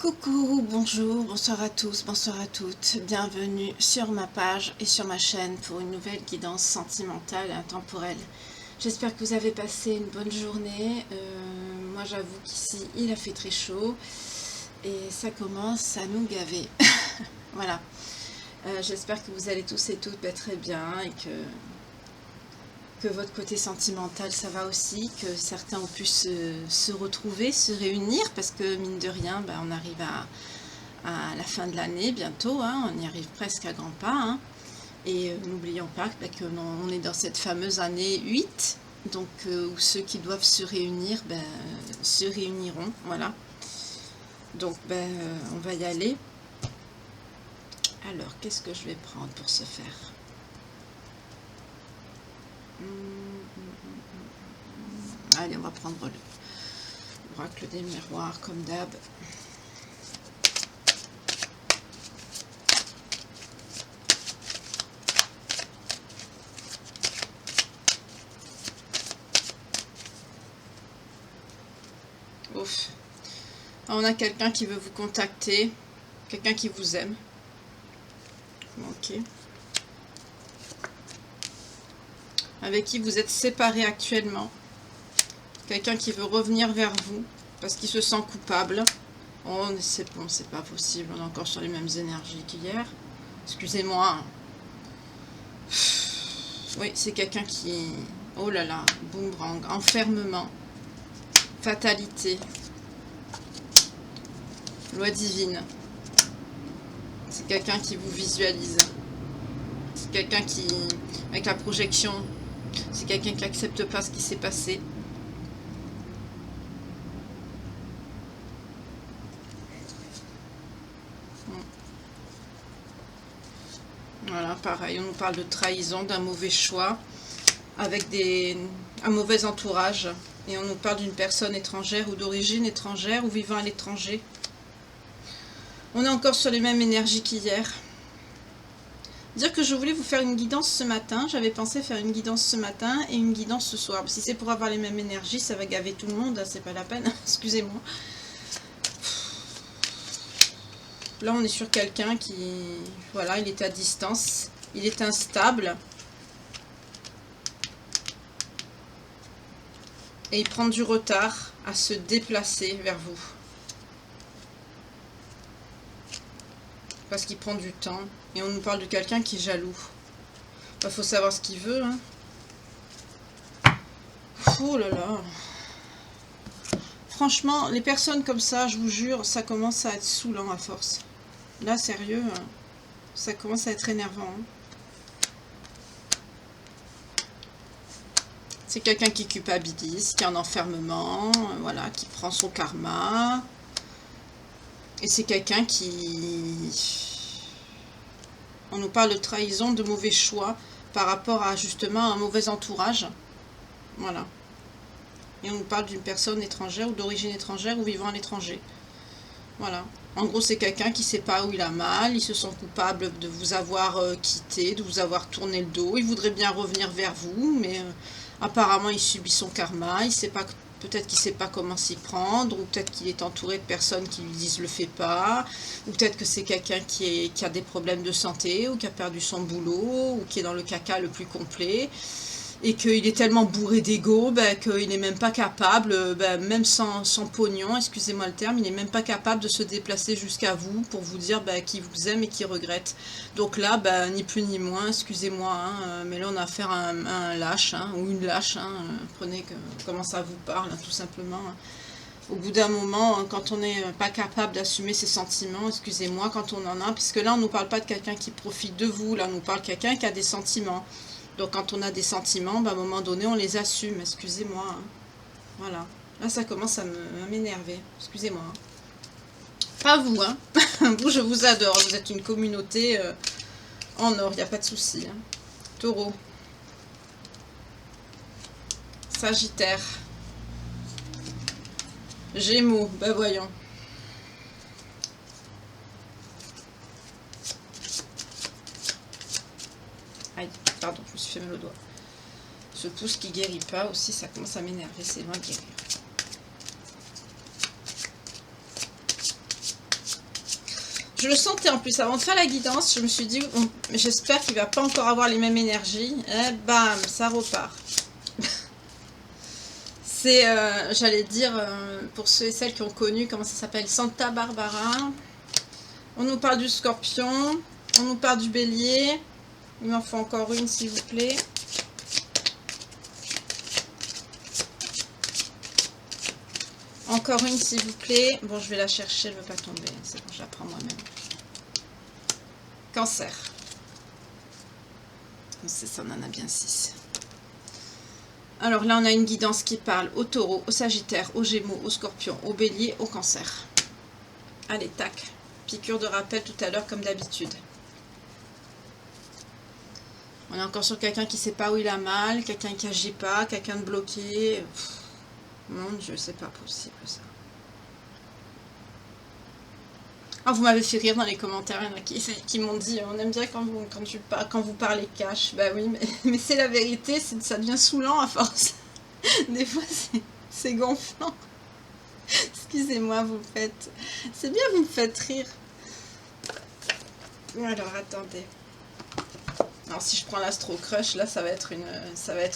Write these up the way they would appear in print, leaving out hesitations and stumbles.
Coucou, bonjour, bonsoir à tous, bonsoir à toutes. Bienvenue sur ma page et sur ma chaîne pour une nouvelle guidance sentimentale et intemporelle. J'espère que vous avez passé une bonne journée. Moi j'avoue qu'ici il a fait très chaud et ça commence à nous gaver. Voilà. J'espère que vous allez tous et toutes très bien et que votre côté sentimental ça va aussi, que certains ont pu se retrouver, se réunir, parce que mine de rien, on arrive à la fin de l'année bientôt, hein, on y arrive presque à grands pas, hein, et n'oublions pas qu'on est dans cette fameuse année 8, donc où ceux qui doivent se réunir se réuniront, voilà. Donc on va y aller. Alors qu'est-ce que je vais prendre pour ce faire? Allez, on va prendre l'oracle des miroirs comme d'hab. Ouf. On a quelqu'un qui veut vous contacter, quelqu'un qui vous aime. Ok. Avec qui vous êtes séparés actuellement. Quelqu'un qui veut revenir vers vous parce qu'il se sent coupable. Oh, c'est bon, c'est pas possible. On est encore sur les mêmes énergies qu'hier. Excusez-moi. Oui, c'est quelqu'un qui... Oh là là, boomerang, enfermement, fatalité, loi divine. C'est quelqu'un qui vous visualise. C'est quelqu'un qui... Avec la projection, c'est quelqu'un qui n'accepte pas ce qui s'est passé. Voilà, pareil, on nous parle de trahison, d'un mauvais choix, avec un mauvais entourage. Et on nous parle d'une personne étrangère ou d'origine étrangère ou vivant à l'étranger. On est encore sur les mêmes énergies qu'hier. Dire que je voulais vous faire une guidance ce matin. J'avais pensé faire une guidance ce matin et une guidance ce soir. Si c'est pour avoir les mêmes énergies, ça va gaver tout le monde, hein, c'est pas la peine, excusez-moi. Là, on est sur quelqu'un qui... Voilà, il est à distance. Il est instable. Et il prend du retard à se déplacer vers vous. Parce qu'il prend du temps. Et on nous parle de quelqu'un qui est jaloux. Il faut savoir ce qu'il veut. Hein. Oh là là. Franchement, les personnes comme ça, je vous jure, ça commence à être saoulant à force. Là, sérieux, ça commence à être énervant. Hein. C'est quelqu'un qui culpabilise, qui est en enfermement, voilà, qui prend son karma. Et c'est quelqu'un qui... On nous parle de trahison, de mauvais choix par rapport à justement un mauvais entourage. Voilà. Et on nous parle d'une personne étrangère ou d'origine étrangère ou vivant à l'étranger. Voilà. En gros, c'est quelqu'un qui ne sait pas où il a mal, il se sent coupable de vous avoir quitté, de vous avoir tourné le dos. Il voudrait bien revenir vers vous, mais apparemment, il subit son karma. Il sait pas, peut-être qu'il ne sait pas comment s'y prendre, ou peut-être qu'il est entouré de personnes qui lui disent « le fais pas », ou peut-être que c'est quelqu'un qui a des problèmes de santé, ou qui a perdu son boulot, ou qui est dans le caca le plus complet. Et qu'il est tellement bourré d'ego qu'il n'est même pas capable, même sans pognon, excusez-moi le terme, il n'est même pas capable de se déplacer jusqu'à vous pour vous dire qu'il vous aime et qu'il regrette. Donc là, ni plus ni moins, excusez-moi, hein, mais là on a affaire à un lâche, hein, ou une lâche, hein, prenez comment ça vous parle, hein, tout simplement. Hein. Au bout d'un moment, hein, quand on n'est pas capable d'assumer ses sentiments, excusez-moi, quand on en a, puisque là on ne nous parle pas de quelqu'un qui profite de vous, là on nous parle de quelqu'un qui a des sentiments. Donc quand on a des sentiments, à un moment donné, on les assume, excusez-moi. Hein. Voilà. Là, ça commence à m'énerver. Excusez-moi. Hein. Pas vous, hein. Vous, je vous adore. Vous êtes une communauté en or, il n'y a pas de souci. Hein. Taureau. Sagittaire. Gémeaux. Voyons. Aïe. Pardon, je me suis fait mal au doigt. Ce pouce qui guérit pas aussi, ça commence à m'énerver, c'est loin de guérir. Je le sentais en plus, avant de faire la guidance, je me suis dit, j'espère qu'il va pas encore avoir les mêmes énergies. Et bam, ça repart. C'est, j'allais dire, pour ceux et celles qui ont connu, comment ça s'appelle, Santa Barbara. On nous parle du scorpion, on nous parle du bélier. Il m'en faut encore une, s'il vous plaît. Encore une, s'il vous plaît. Bon, je vais la chercher, elle ne veut pas tomber. C'est bon, je la prends moi-même. Cancer. C'est ça, on en a bien 6. Alors là, on a une guidance qui parle au taureau, au sagittaire, au gémeaux, au scorpion, au bélier, au cancer. Allez, tac. Piqûre de rappel tout à l'heure, comme d'habitude. On est encore sur quelqu'un qui ne sait pas où il a mal, quelqu'un qui n'agit pas, quelqu'un de bloqué. Pff, mon Dieu, c'est pas possible ça. Ah, vous m'avez fait rire dans les commentaires, il y en a qui m'ont dit on aime bien quand vous parlez cash. Bah oui, mais c'est la vérité, ça devient saoulant à force. Des fois, c'est gonflant. Excusez-moi, vous me faites... C'est bien, vous me faites rire. Alors, attendez. Alors, si je prends l'Astro Crush, là, ça va être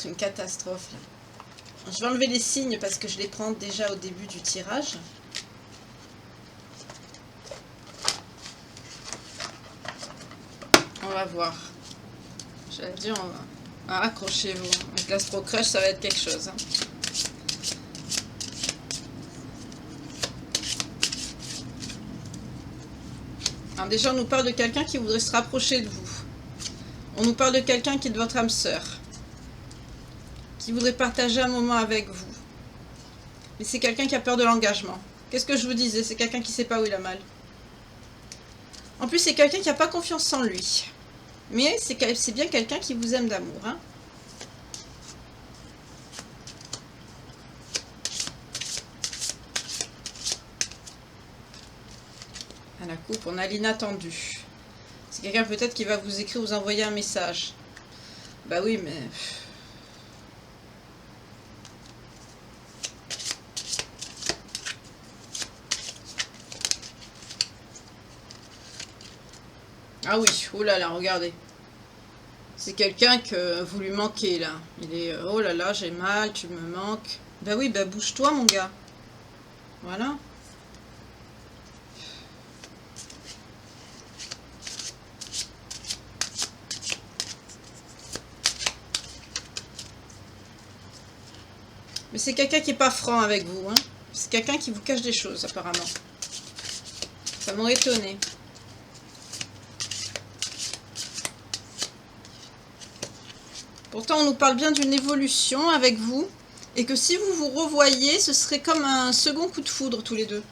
une catastrophe. Là. Je vais enlever les signes parce que je les prends déjà au début du tirage. On va voir. J'allais dire, on va... Ah, accrochez-vous. Avec l'Astro Crush, ça va être quelque chose. Hein. Alors déjà, on nous parle de quelqu'un qui voudrait se rapprocher de vous. On nous parle de quelqu'un qui est de votre âme sœur. Qui voudrait partager un moment avec vous. Mais c'est quelqu'un qui a peur de l'engagement. Qu'est-ce que je vous disais? C'est quelqu'un qui ne sait pas où il a mal. En plus, c'est quelqu'un qui n'a pas confiance en lui. Mais c'est bien quelqu'un qui vous aime d'amour. Hein. À la coupe, on a l'inattendu. C'est quelqu'un peut-être qui va vous écrire, vous envoyer un message. Bah oui, mais... Ah oui, oh là là, regardez. C'est quelqu'un que vous lui manquez là. Il est, oh là là, j'ai mal, tu me manques. Bah oui, bah bouge-toi mon gars. Voilà. Mais c'est quelqu'un qui n'est pas franc avec vous. Hein. C'est quelqu'un qui vous cache des choses apparemment. Ça m'aurait étonné. Pourtant, on nous parle bien d'une évolution avec vous. Et que si vous vous revoyez, ce serait comme un second coup de foudre tous les deux.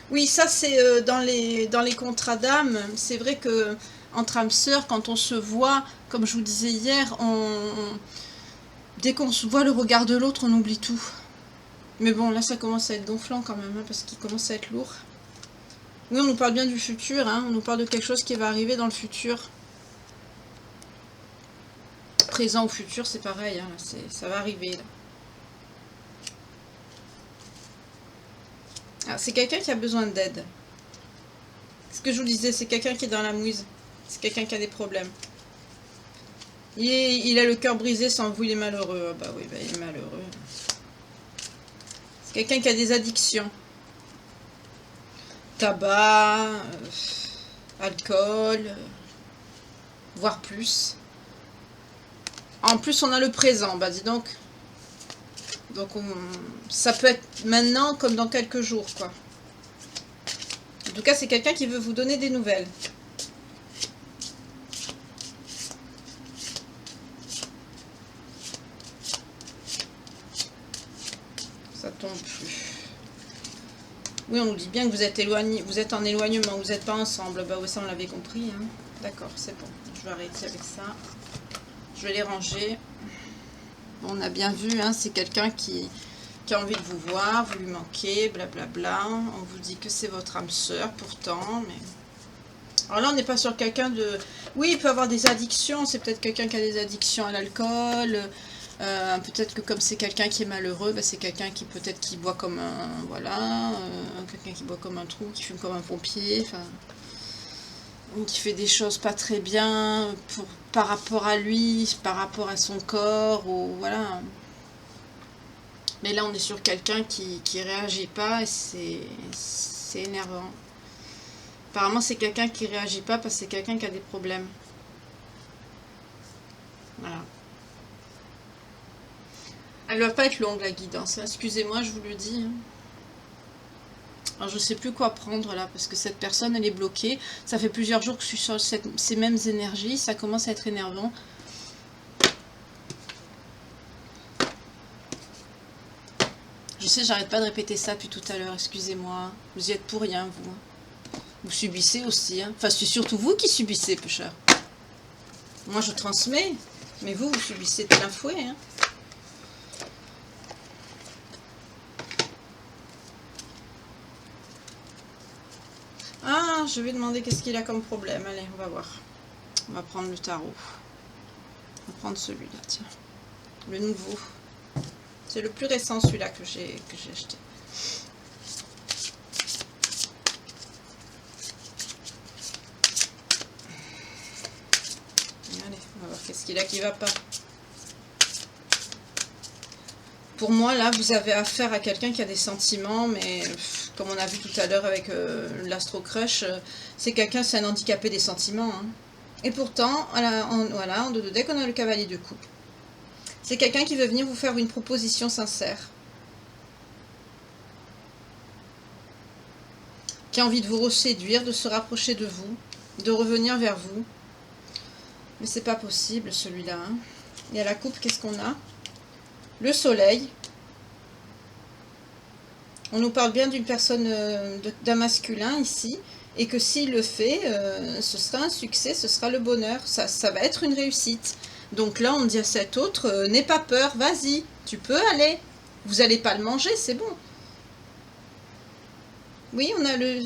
Oui, ça c'est dans les contrats d'âme. C'est vrai que entre âmes sœurs, quand on se voit, comme je vous disais hier, dès qu'on se voit le regard de l'autre, on oublie tout. Mais bon, là ça commence à être gonflant quand même, hein, parce qu'il commence à être lourd. Oui, on nous parle bien du futur, hein, on nous parle de quelque chose qui va arriver dans le futur. Présent ou futur, c'est pareil, hein, ça va arriver là. Ah, c'est quelqu'un qui a besoin d'aide. Ce que je vous disais, c'est quelqu'un qui est dans la mouise. C'est quelqu'un qui a des problèmes. Il a le cœur brisé, sans vous, il est malheureux. Ah bah oui, bah, il est malheureux. C'est quelqu'un qui a des addictions. Tabac, alcool, voire plus. En plus, on a le présent, bah dis donc. Donc, ça peut être maintenant comme dans quelques jours, quoi. En tout cas, c'est quelqu'un qui veut vous donner des nouvelles. Ça tombe plus. Oui, on nous dit bien que vous êtes éloigné, vous êtes en éloignement, vous n'êtes pas ensemble. Bah oui, ça on l'avait compris. Hein. D'accord, c'est bon. Je vais arrêter avec ça. Je vais les ranger. On a bien vu, hein, c'est quelqu'un qui a envie de vous voir, vous lui manquez, blablabla. On vous dit que c'est votre âme sœur pourtant, mais... Alors là, on n'est pas sur quelqu'un de... Oui, il peut avoir des addictions, c'est peut-être quelqu'un qui a des addictions à l'alcool, Peut-être que comme c'est quelqu'un qui est malheureux, c'est quelqu'un qui peut-être qui boit comme un... Voilà, quelqu'un qui boit comme un trou, qui fume comme un pompier, enfin... Qui fait des choses pas très bien par rapport à lui, par rapport à son corps, ou voilà. Mais là, on est sur quelqu'un qui réagit pas et c'est énervant. Apparemment, c'est quelqu'un qui réagit pas parce que c'est quelqu'un qui a des problèmes. Voilà. Elle ne va pas être longue, la guidance. Excusez-moi, je vous le dis. Alors, je ne sais plus quoi prendre là, parce que cette personne, elle est bloquée. Ça fait plusieurs jours que je suis sur ces mêmes énergies. Ça commence à être énervant. Je sais, j'arrête pas de répéter ça depuis tout à l'heure. Excusez-moi. Vous y êtes pour rien, vous. Vous subissez aussi. Hein. Enfin, c'est surtout vous qui subissez, pêcheur. Moi, je transmets. Mais vous, vous subissez de plein fouet. Hein. Ah, je vais demander qu'est-ce qu'il a comme problème. Allez, on va voir. On va prendre le tarot. On va prendre celui-là, tiens. Le nouveau. C'est le plus récent, celui-là, que j'ai acheté. Allez, on va voir qu'est-ce qu'il a qui va pas. Pour moi, là, vous avez affaire à quelqu'un qui a des sentiments, mais comme on a vu tout à l'heure avec l'Astro Crush, c'est quelqu'un, c'est un handicapé des sentiments. Hein. Et pourtant, voilà, en dos de deck, on a le cavalier de coupe. C'est quelqu'un qui veut venir vous faire une proposition sincère. Qui a envie de vous reséduire, de se rapprocher de vous, de revenir vers vous. Mais c'est pas possible, celui-là. Hein. Et à la coupe, qu'est-ce qu'on a? Le soleil. On nous parle bien d'une personne, d'un masculin ici. Et que s'il le fait, ce sera un succès, ce sera le bonheur. Ça va être une réussite. Donc là, on dit à cet autre, n'aie pas peur, vas-y, tu peux aller. Vous n'allez pas le manger, c'est bon. Oui,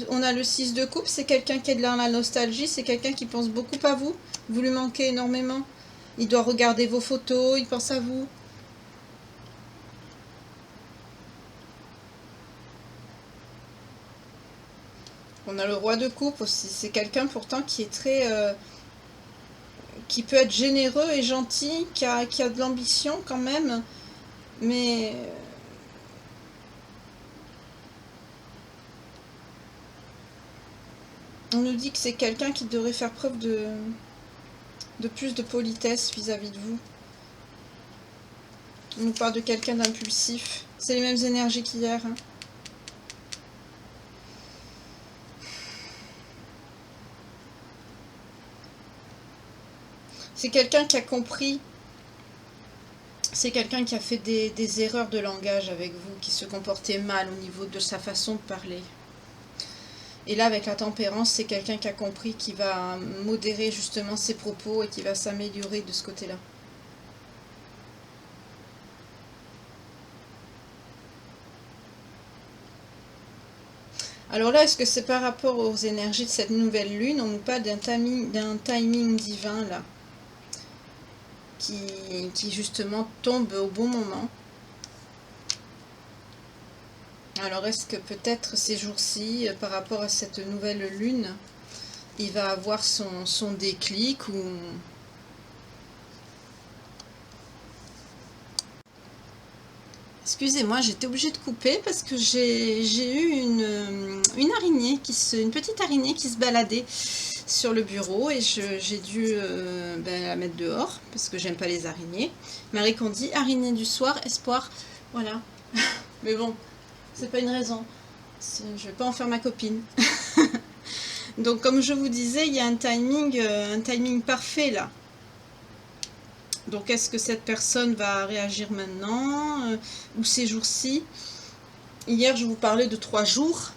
on a le 6 de coupe, c'est quelqu'un qui est dans la nostalgie, c'est quelqu'un qui pense beaucoup à vous. Vous lui manquez énormément. Il doit regarder vos photos, il pense à vous. On a le roi de coupe aussi, c'est quelqu'un pourtant qui est très... qui peut être généreux et gentil, qui a de l'ambition quand même, mais... On nous dit que c'est quelqu'un qui devrait faire preuve de plus de politesse vis-à-vis de vous. On nous parle de quelqu'un d'impulsif. C'est les mêmes énergies qu'hier. Hein. C'est quelqu'un qui a compris. C'est quelqu'un qui a fait des erreurs de langage avec vous, qui se comportait mal au niveau de sa façon de parler. Et là, avec la tempérance, c'est quelqu'un qui a compris, qui va modérer justement ses propos et qui va s'améliorer de ce côté-là. Alors là, est-ce que c'est par rapport aux énergies de cette nouvelle lune, on nous parle d'un timing divin, là, qui justement tombe au bon moment. Alors est-ce que peut-être ces jours-ci, par rapport à cette nouvelle lune, il va avoir son déclic ou... Excusez-moi, j'étais obligée de couper parce que j'ai eu une araignée, une petite araignée qui se baladait sur le bureau et j'ai dû la mettre dehors parce que j'aime pas les araignées. Marie Kondi, araignée du soir, espoir, voilà. Mais bon, c'est pas une raison. Je vais pas en faire ma copine. Donc comme je vous disais, il y a un timing parfait là. Donc est-ce que cette personne va réagir maintenant ou ces jours-ci? Hier je vous parlais de 3 jours.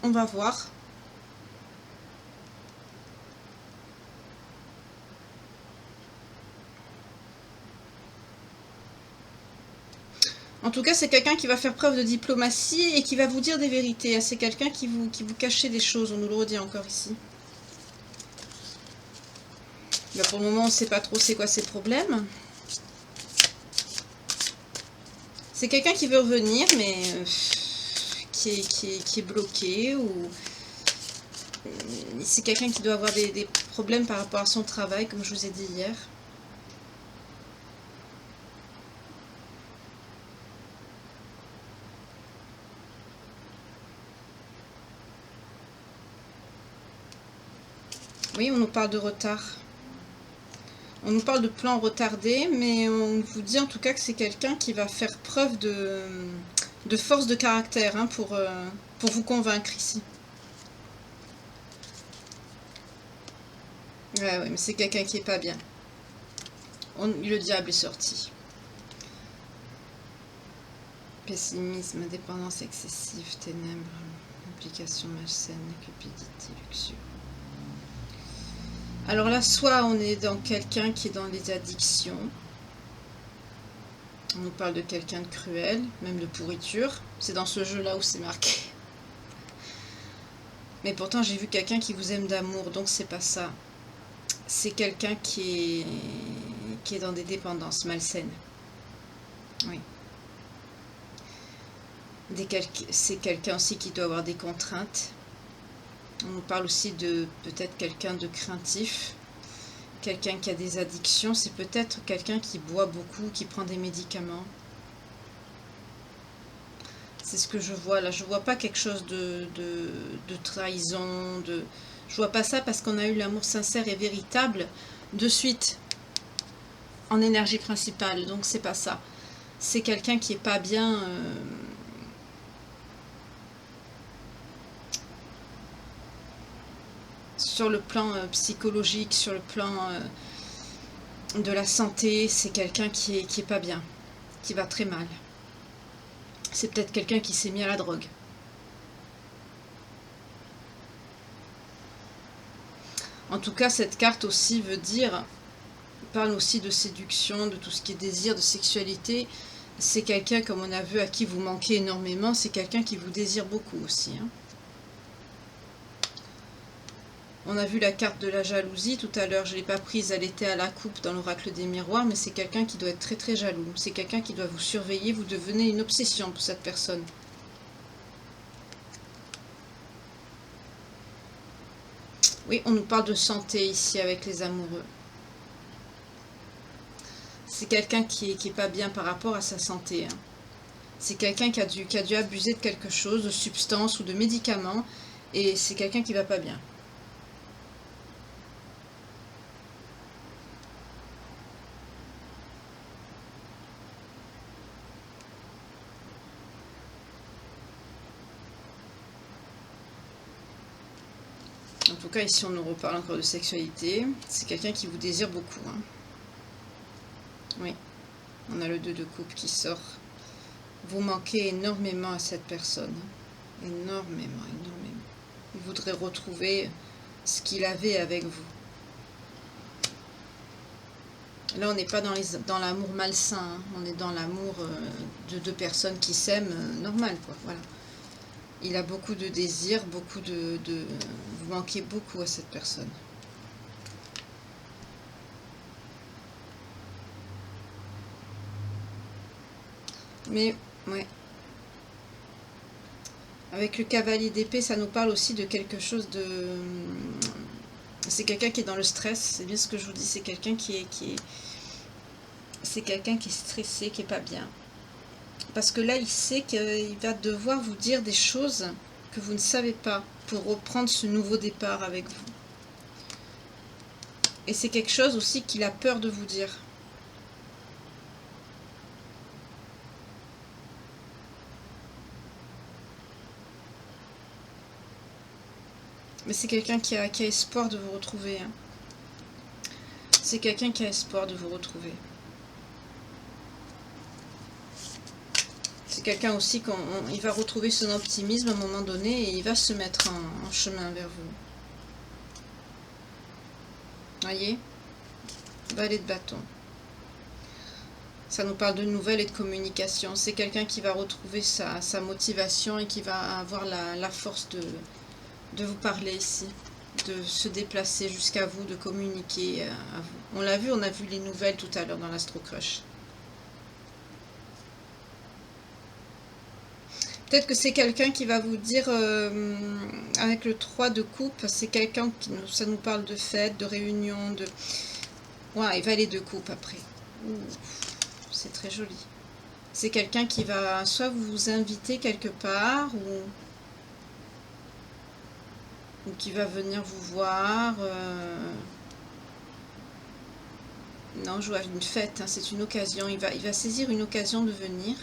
On va voir. En tout cas, c'est quelqu'un qui va faire preuve de diplomatie et qui va vous dire des vérités. C'est quelqu'un qui vous cachait des choses, on nous le redit encore ici. Là, pour le moment, on ne sait pas trop c'est quoi ses problèmes. C'est quelqu'un qui veut revenir, mais qui est bloqué, ou c'est quelqu'un qui doit avoir des problèmes par rapport à son travail, comme je vous ai dit hier. Oui, on nous parle de retard. On nous parle de plans retardés, mais on vous dit en tout cas que c'est quelqu'un qui va faire preuve de force de caractère, hein, pour vous convaincre ici. Ouais, mais c'est quelqu'un qui est pas bien. Le diable est sorti. Pessimisme, dépendance excessive, ténèbres, implication malsaine, cupidité, luxure. Alors là, soit on est dans quelqu'un qui est dans les addictions. On nous parle de quelqu'un de cruel, même de pourriture. C'est dans ce jeu-là où c'est marqué. Mais pourtant, j'ai vu quelqu'un qui vous aime d'amour, donc c'est pas ça. C'est quelqu'un qui est dans des dépendances malsaines. Oui. C'est quelqu'un aussi qui doit avoir des contraintes. On nous parle aussi de peut-être quelqu'un de craintif. Quelqu'un qui a des addictions. C'est peut-être quelqu'un qui boit beaucoup, qui prend des médicaments. C'est ce que je vois là. Je vois pas quelque chose de trahison. Je vois pas ça parce qu'on a eu l'amour sincère et véritable de suite en énergie principale. Donc c'est pas ça. C'est quelqu'un qui est pas bien. Sur le plan psychologique, sur le plan de la santé, c'est quelqu'un qui est pas bien, qui va très mal. C'est peut-être quelqu'un qui s'est mis à la drogue. En tout cas, cette carte aussi parle aussi de séduction, de tout ce qui est désir, de sexualité. C'est quelqu'un, comme on a vu, à qui vous manquez énormément. C'est quelqu'un qui vous désire beaucoup aussi, hein. On a vu la carte de la jalousie tout à l'heure, je ne l'ai pas prise, elle était à la coupe dans l'oracle des miroirs, mais c'est quelqu'un qui doit être très très jaloux. C'est quelqu'un qui doit vous surveiller, vous devenez une obsession pour cette personne. Oui, on nous parle de santé ici avec les amoureux. C'est quelqu'un qui est pas bien par rapport à sa santé, hein. C'est quelqu'un qui a dû abuser de quelque chose, de substance ou de médicaments, et c'est quelqu'un qui va pas bien. En tout cas, ici, on nous reparle encore de sexualité. C'est quelqu'un qui vous désire beaucoup, hein. Oui, on a le 2 de coupe qui sort. Vous manquez énormément à cette personne. Énormément, énormément. Il voudrait retrouver ce qu'il avait avec vous. Là, on n'est pas dans l'amour malsain, hein. On est dans l'amour de deux personnes qui s'aiment, normal, quoi. Voilà. Il a beaucoup de désirs, beaucoup de... Vous manquez beaucoup à cette personne. Mais, ouais. Avec le cavalier d'épée, ça nous parle aussi de quelque chose de... C'est quelqu'un qui est dans le stress, c'est bien ce que je vous dis, c'est quelqu'un c'est quelqu'un qui est stressé, qui est pas bien. Parce que là, il sait qu'il va devoir vous dire des choses que vous ne savez pas pour reprendre ce nouveau départ avec vous. Et c'est quelque chose aussi qu'il a peur de vous dire. Mais c'est quelqu'un qui a espoir de vous retrouver, hein. C'est quelqu'un qui a espoir de vous retrouver. C'est quelqu'un aussi il va retrouver son optimisme à un moment donné et il va se mettre en chemin vers vous. Voyez? Valet de bâton. Ça nous parle de nouvelles et de communication. C'est quelqu'un qui va retrouver sa motivation et qui va avoir la force de vous parler ici, de se déplacer jusqu'à vous, de communiquer à vous. On l'a vu, on a vu les nouvelles tout à l'heure dans l'Astro Crush. Peut-être que c'est quelqu'un qui va vous dire, avec le 3 de coupe, c'est quelqu'un qui ça nous parle de fête, de réunion, de... Ouais, et valet de coupe après. Ouh, c'est très joli. C'est quelqu'un qui va soit vous inviter quelque part, ou qui va venir vous voir. Non, je vois une fête, hein, c'est une occasion. Il va saisir une occasion de venir.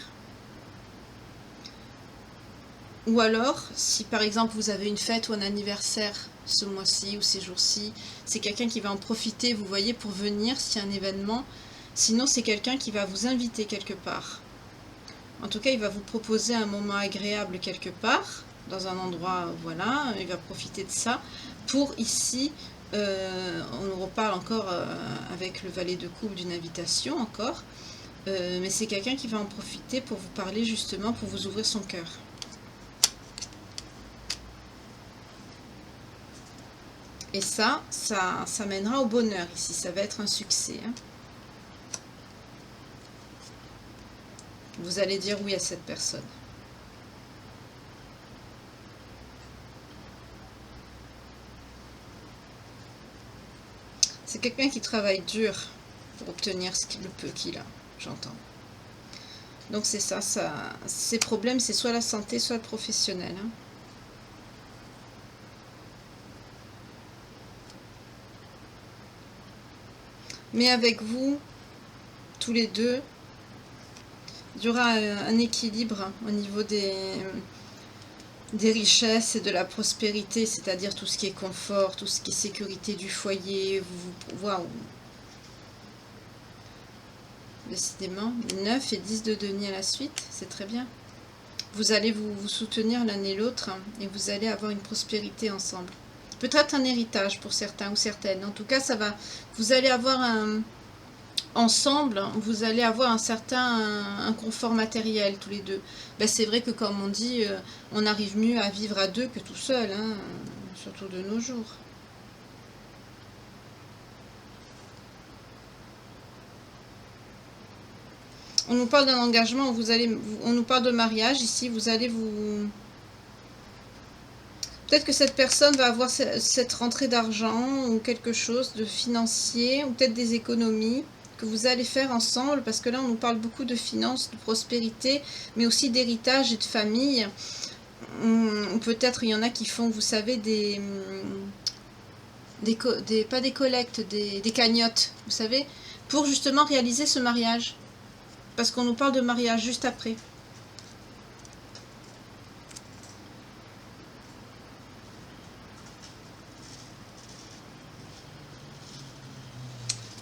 Ou alors, si par exemple vous avez une fête ou un anniversaire ce mois-ci ou ces jours-ci, c'est quelqu'un qui va en profiter, vous voyez, pour venir s'il y a un événement. Sinon, c'est quelqu'un qui va vous inviter quelque part. En tout cas, il va vous proposer un moment agréable quelque part, dans un endroit, voilà, il va profiter de ça. Pour ici, on nous reparle encore avec le valet de coupe d'une invitation encore, mais c'est quelqu'un qui va en profiter pour vous parler justement, pour vous ouvrir son cœur. Et ça mènera au bonheur ici, ça va être un succès. Hein. Vous allez dire oui à cette personne. C'est quelqu'un qui travaille dur pour obtenir le peu qu'il a, j'entends. Donc c'est ça, ses problèmes, c'est soit la santé, soit le professionnel. Hein. Mais avec vous, tous les deux, il y aura un équilibre au niveau des richesses et de la prospérité, c'est-à-dire tout ce qui est confort, tout ce qui est sécurité du foyer. Waouh! Décidément, 9 et 10 de denier à la suite, c'est très bien. Vous allez vous soutenir l'un et l'autre et vous allez avoir une prospérité ensemble. Peut-être un héritage pour certains ou certaines. En tout cas, vous allez avoir ensemble, vous allez avoir un confort matériel tous les deux. Ben, c'est vrai que comme on dit, on arrive mieux à vivre à deux que tout seul, hein, surtout de nos jours. On nous parle d'un engagement, on nous parle de mariage ici, vous allez vous... Peut-être que cette personne va avoir cette rentrée d'argent ou quelque chose de financier, ou peut-être des économies que vous allez faire ensemble, parce que là on nous parle beaucoup de finances, de prospérité, mais aussi d'héritage et de famille. Peut-être il y en a qui font, vous savez, pas des collectes, des cagnottes, vous savez, pour justement réaliser ce mariage. Parce qu'on nous parle de mariage juste après.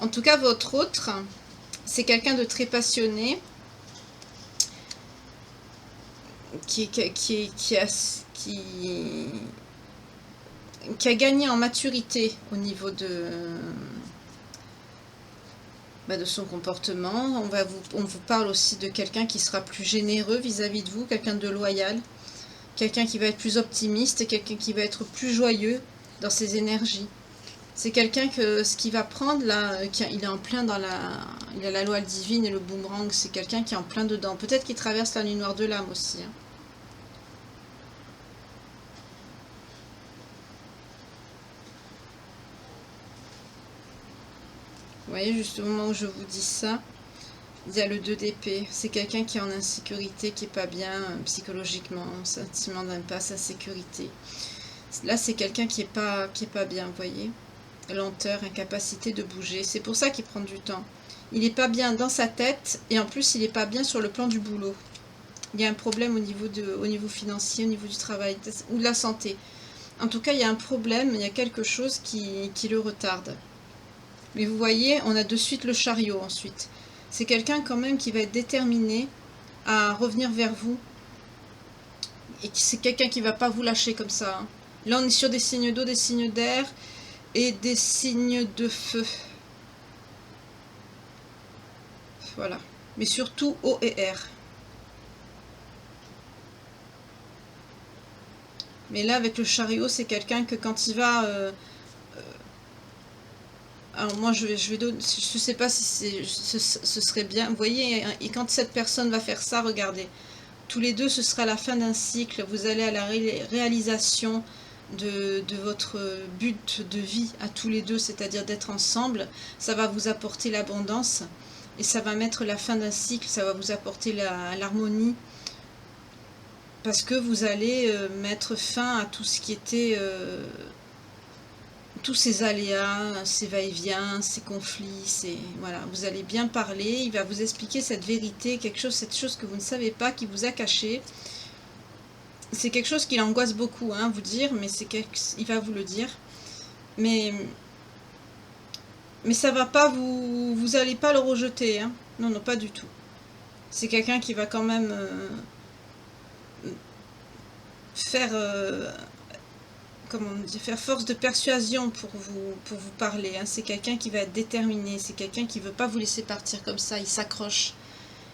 En tout cas, votre autre, c'est quelqu'un de très passionné, qui a gagné en maturité au niveau de son comportement. On vous parle aussi de quelqu'un qui sera plus généreux vis-à-vis de vous, quelqu'un de loyal, quelqu'un qui va être plus optimiste, quelqu'un qui va être plus joyeux dans ses énergies. C'est quelqu'un que ce qu'il va prendre là, il est en plein il a la loi divine et le boomerang, c'est quelqu'un qui est en plein dedans. Peut-être qu'il traverse la nuit noire de l'âme aussi. Hein. Vous voyez, juste au moment où je vous dis ça, il y a le 2 d'épée. C'est quelqu'un qui est en insécurité, qui est pas bien psychologiquement, sentiment d'impasse, insécurité. Là, c'est quelqu'un qui est pas bien, vous voyez. Lenteur, incapacité de bouger. C'est pour ça qu'il prend du temps. Il n'est pas bien dans sa tête et en plus, il n'est pas bien sur le plan du boulot. Il y a un problème au niveau financier, au niveau du travail ou de la santé. En tout cas, il y a un problème, il y a quelque chose qui le retarde. Mais vous voyez, on a de suite le chariot ensuite. C'est quelqu'un quand même qui va être déterminé à revenir vers vous. Et c'est quelqu'un qui ne va pas vous lâcher comme ça. Hein. Là, on est sur des signes d'eau, des signes d'air et des signes de feu. Voilà. Mais surtout eau et air. Mais là, avec le chariot, c'est quelqu'un que quand il va... alors moi, je vais donner... Je sais pas si ce serait bien. Vous voyez, et quand cette personne va faire ça, regardez. tous les deux, ce sera la fin d'un cycle. Vous allez à la réalisation de votre but de vie à tous les deux, c'est-à-dire d'être ensemble. Ça va vous apporter l'abondance et ça va mettre la fin d'un cycle, ça va vous apporter l'harmonie. Parce que vous allez mettre fin à tout ce qui était... tous ces aléas, ces va-et-vient, ces conflits, voilà, vous allez bien parler, il va vous expliquer cette vérité, cette chose que vous ne savez pas, qui vous a caché. C'est quelque chose qui l'angoisse beaucoup, hein, vous dire, mais il va vous le dire. Mais ça va pas vous allez pas le rejeter, hein. Non, non, pas du tout. C'est quelqu'un qui va quand même faire... comment on dit, faire force de persuasion pour vous parler, hein. C'est quelqu'un qui va être déterminé, c'est quelqu'un qui ne veut pas vous laisser partir comme ça, il s'accroche.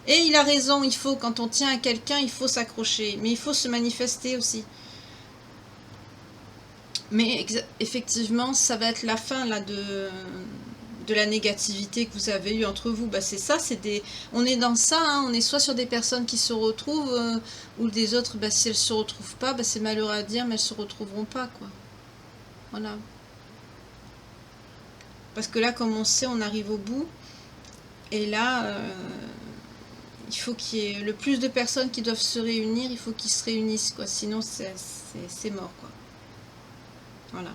Et il a raison, quand on tient à quelqu'un, il faut s'accrocher, mais il faut se manifester aussi. Mais effectivement, ça va être la fin là de la négativité que vous avez eue entre vous. Bah, c'est ça, on est dans ça, hein. On est soit sur des personnes qui se retrouvent, ou des autres, bah, si elles ne se retrouvent pas, bah, c'est malheureux à dire, mais elles ne se retrouveront pas, quoi. Voilà. Parce que là, comme on sait, on arrive au bout. Et là, il faut qu'il y ait le plus de personnes qui doivent se réunir, il faut qu'ils se réunissent, quoi. Sinon, c'est mort, quoi. Voilà.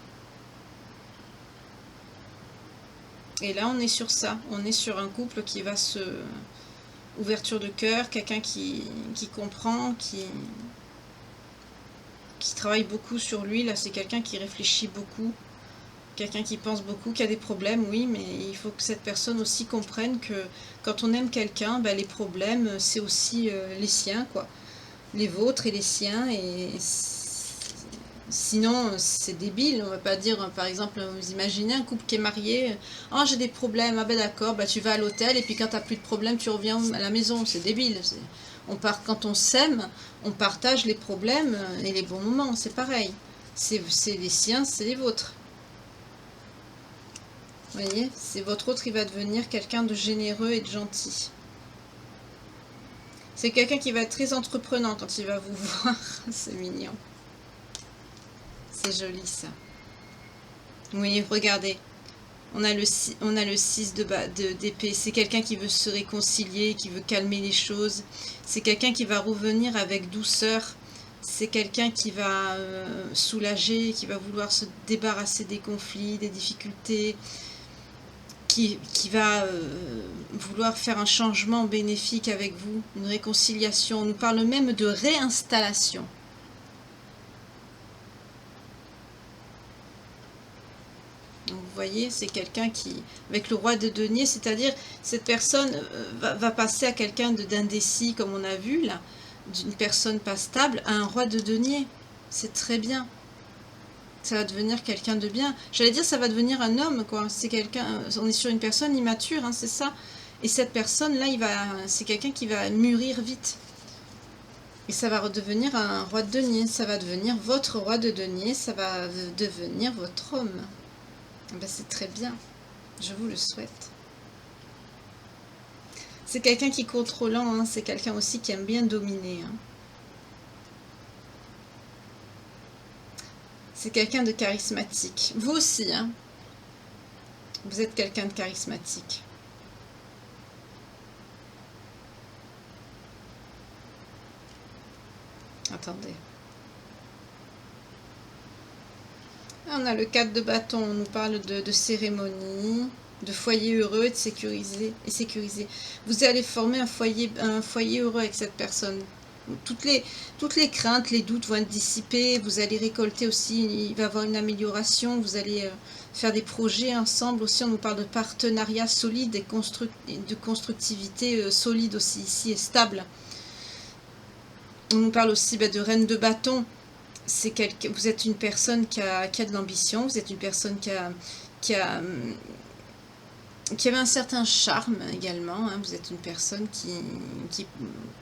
Et là, on est sur ça. On est sur un couple qui va se... Ouverture de cœur, quelqu'un qui comprend, qui travaille beaucoup sur lui. Là, c'est quelqu'un qui réfléchit beaucoup. Quelqu'un qui pense beaucoup, qui a des problèmes, oui, mais il faut que cette personne aussi comprenne que quand on aime quelqu'un, ben, les problèmes, c'est aussi les siens, quoi. Les vôtres et les siens, et sinon, c'est débile. On va pas dire, par exemple, vous imaginez un couple qui est marié, « Oh, j'ai des problèmes, ah ben d'accord, ben, tu vas à l'hôtel, et puis quand tu n'as plus de problèmes, tu reviens à la maison. » C'est débile. Quand on s'aime, on partage les problèmes et les bons moments, c'est pareil. C'est les siens, c'est les vôtres. Vous voyez, c'est votre autre, il va devenir quelqu'un de généreux et de gentil. C'est quelqu'un qui va être très entreprenant quand il va vous voir. C'est mignon. C'est joli ça. Oui, regardez. On a le 6 d'épée. C'est quelqu'un qui veut se réconcilier, qui veut calmer les choses. C'est quelqu'un qui va revenir avec douceur. C'est quelqu'un qui va soulager, qui va vouloir se débarrasser des conflits, des difficultés. Qui va vouloir faire un changement bénéfique avec vous, une réconciliation. On nous parle même de réinstallation. Donc, vous voyez, c'est quelqu'un qui, avec le roi de denier, c'est-à-dire cette personne va passer à quelqu'un d'indécis, comme on a vu là, d'une personne pas stable, à un roi de denier. C'est très bien. Ça va devenir quelqu'un de bien. J'allais dire, ça va devenir un homme, quoi. C'est quelqu'un, on est sur une personne immature, hein, c'est ça. Et cette personne-là, c'est quelqu'un qui va mûrir vite. Et ça va redevenir un roi de denier. Ça va devenir votre roi de denier. Ça va devenir votre homme. Ben, c'est très bien. Je vous le souhaite. C'est quelqu'un qui est contrôlant, hein. C'est quelqu'un aussi qui aime bien dominer, hein. C'est quelqu'un de charismatique. Vous aussi, hein. Vous êtes quelqu'un de charismatique. Attendez. On a le 4 de bâton. On nous parle de cérémonie, de foyer heureux et de sécurisé. Vous allez former un foyer heureux avec cette personne. Toutes les craintes, les doutes vont être dissipés, vous allez récolter aussi, il va y avoir une amélioration, vous allez faire des projets ensemble aussi, on nous parle de partenariat solide et de constructivité solide aussi ici et stable. On nous parle aussi de reine de bâton, vous êtes une personne qui a de l'ambition, vous êtes une personne qui avait un certain charme également, hein. Vous êtes une personne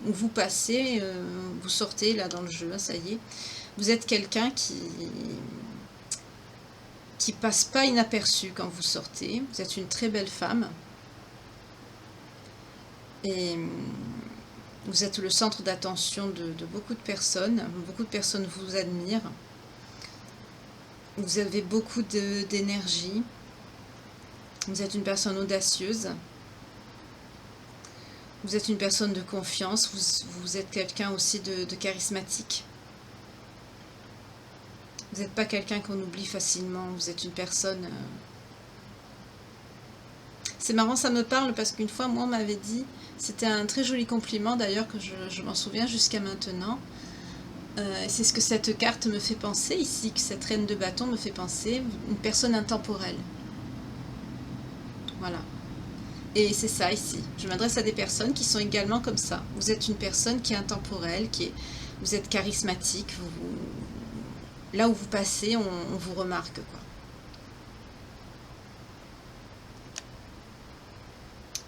où vous passez, vous sortez là dans le jeu, hein, ça y est. Vous êtes quelqu'un qui passe pas inaperçu quand vous sortez. Vous êtes une très belle femme. Et Vous êtes le centre d'attention de beaucoup de personnes. Beaucoup de personnes vous admirent. Vous avez beaucoup d'énergie. Vous êtes une personne audacieuse. Vous êtes une personne de confiance. Vous êtes quelqu'un aussi de charismatique. Vous n'êtes pas quelqu'un qu'on oublie facilement. Vous êtes une personne... C'est marrant, ça me parle parce qu'une fois, moi, on m'avait dit... C'était un très joli compliment d'ailleurs que je m'en souviens jusqu'à maintenant. C'est ce que cette carte me fait penser ici, que cette reine de bâton me fait penser. Une personne intemporelle. Voilà. Et c'est ça ici. Je m'adresse à des personnes qui sont également comme ça. Vous êtes une personne qui est intemporelle, vous êtes charismatique. Là où vous passez, on vous remarque, quoi.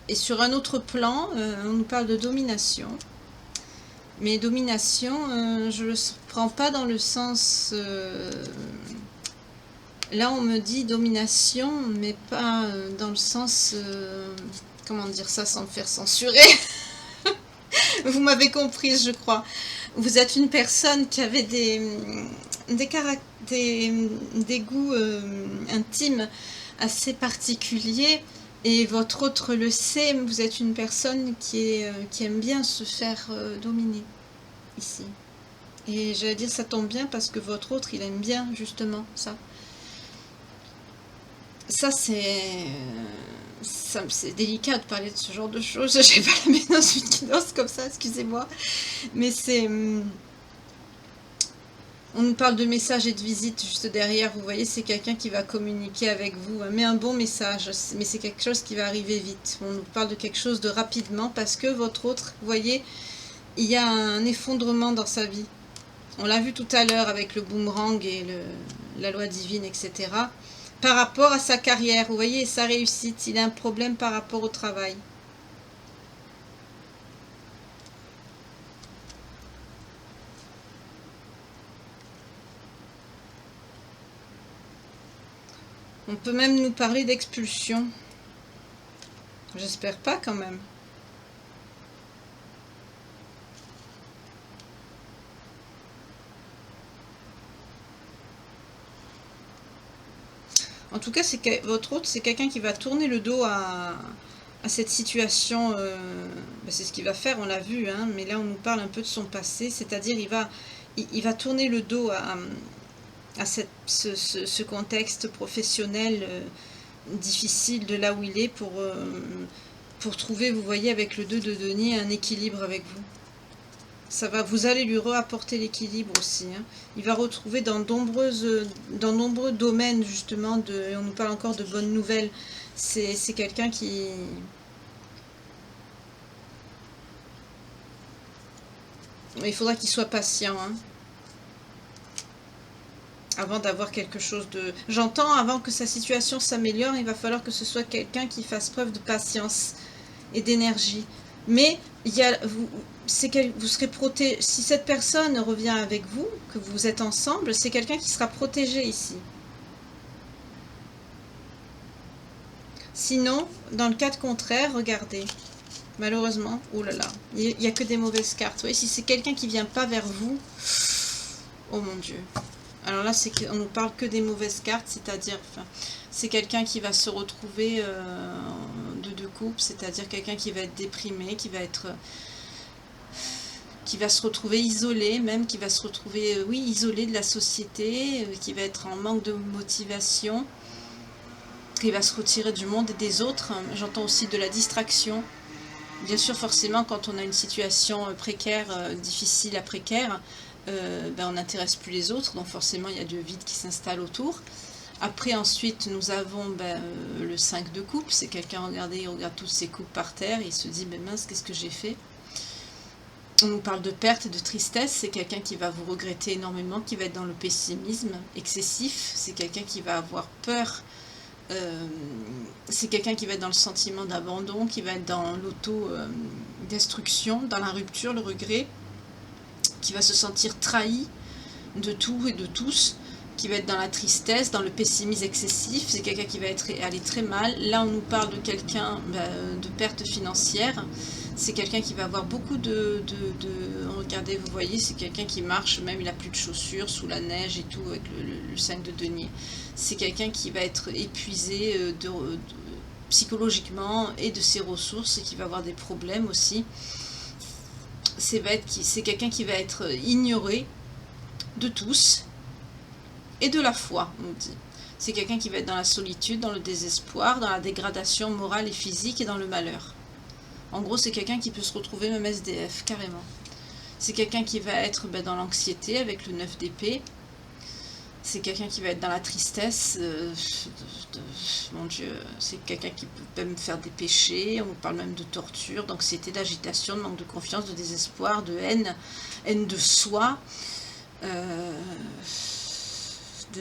Et sur un autre plan, on nous parle de domination. Mais domination, je ne le prends pas dans le sens... Là, on me dit domination, mais pas dans le sens... comment dire ça sans me faire censurer? Vous m'avez comprise, je crois. Vous êtes une personne qui avait des goûts intimes assez particuliers. Et votre autre le sait, vous êtes une personne qui aime bien se faire dominer, ici. Et j'allais dire, ça tombe bien parce que votre autre, il aime bien, justement, ça. Ça, c'est délicat de parler de ce genre de choses. J'ai pas la ménage qui danse comme ça, excusez-moi. Mais c'est... On nous parle de messages et de visites juste derrière. Vous voyez, c'est quelqu'un qui va communiquer avec vous. Mais un bon message. Mais c'est quelque chose qui va arriver vite. On nous parle de quelque chose de rapidement parce que votre autre, vous voyez, il y a un effondrement dans sa vie. On l'a vu tout à l'heure avec le boomerang et la loi divine, etc. Par rapport à sa carrière, vous voyez, sa réussite. Il a un problème par rapport au travail. On peut même nous parler d'expulsion. J'espère pas quand même. En tout cas, c'est que votre autre, c'est quelqu'un qui va tourner le dos à cette situation. C'est ce qu'il va faire, on l'a vu, hein, mais là on nous parle un peu de son passé, c'est-à-dire il va tourner le dos à ce contexte professionnel difficile de là où il est pour trouver, vous voyez, avec le 2 de denier, un équilibre avec vous. Ça va, vous allez lui réapporter l'équilibre aussi. Hein. Il va retrouver dans nombreux domaines, justement, on nous parle encore de bonnes nouvelles. C'est quelqu'un qui... Il faudra qu'il soit patient, hein. Avant d'avoir quelque chose de... J'entends, avant que sa situation s'améliore, il va falloir que ce soit quelqu'un qui fasse preuve de patience et d'énergie. Mais vous serez protégé. Si cette personne revient avec vous, que vous êtes ensemble, c'est quelqu'un qui sera protégé ici. Sinon, dans le cas contraire, regardez. Malheureusement, oh là là, il n'y a que des mauvaises cartes. Oui, si c'est quelqu'un qui vient pas vers vous, oh mon Dieu. Alors là, on nous parle que des mauvaises cartes, c'est-à-dire, c'est quelqu'un qui va se retrouver de deux coupes, c'est-à-dire quelqu'un qui va être déprimé, qui va se retrouver isolé, même qui va se retrouver, oui, isolé de la société, qui va être en manque de motivation, qui va se retirer du monde et des autres. J'entends aussi de la distraction. Bien sûr, forcément, quand on a une situation précaire, difficile à précaire, on n'intéresse plus les autres, donc forcément il y a du vide qui s'installe autour. Après, ensuite, nous avons le 5 de coupe, c'est quelqu'un, regardez, il regarde toutes ses coupes par terre, et il se dit, mince, qu'est-ce que j'ai fait? On nous parle de perte et de tristesse, c'est quelqu'un qui va vous regretter énormément, qui va être dans le pessimisme excessif, c'est quelqu'un qui va avoir peur, c'est quelqu'un qui va être dans le sentiment d'abandon, qui va être dans l'auto-destruction, dans la rupture, le regret, qui va se sentir trahi de tout et de tous, qui va être dans la tristesse, dans le pessimisme excessif, c'est quelqu'un qui va aller très mal. Là, on nous parle de quelqu'un de perte financière, C'est quelqu'un qui va avoir beaucoup regardez, vous voyez, c'est quelqu'un qui marche, même il a plus de chaussures, sous la neige et tout, avec le 5 de denier. C'est quelqu'un qui va être épuisé psychologiquement et de ses ressources et qui va avoir des problèmes aussi. C'est quelqu'un qui va être ignoré de tous et de la foi, on dit. C'est quelqu'un qui va être dans la solitude, dans le désespoir, dans la dégradation morale et physique et dans le malheur. En gros, c'est quelqu'un qui peut se retrouver même SDF, carrément. C'est quelqu'un qui va être dans l'anxiété avec le 9 d'épée. C'est quelqu'un qui va être dans la tristesse. Mon Dieu, c'est quelqu'un qui peut même faire des péchés. On parle même de torture, d'anxiété, d'agitation, de manque de confiance, de désespoir, de haine de soi.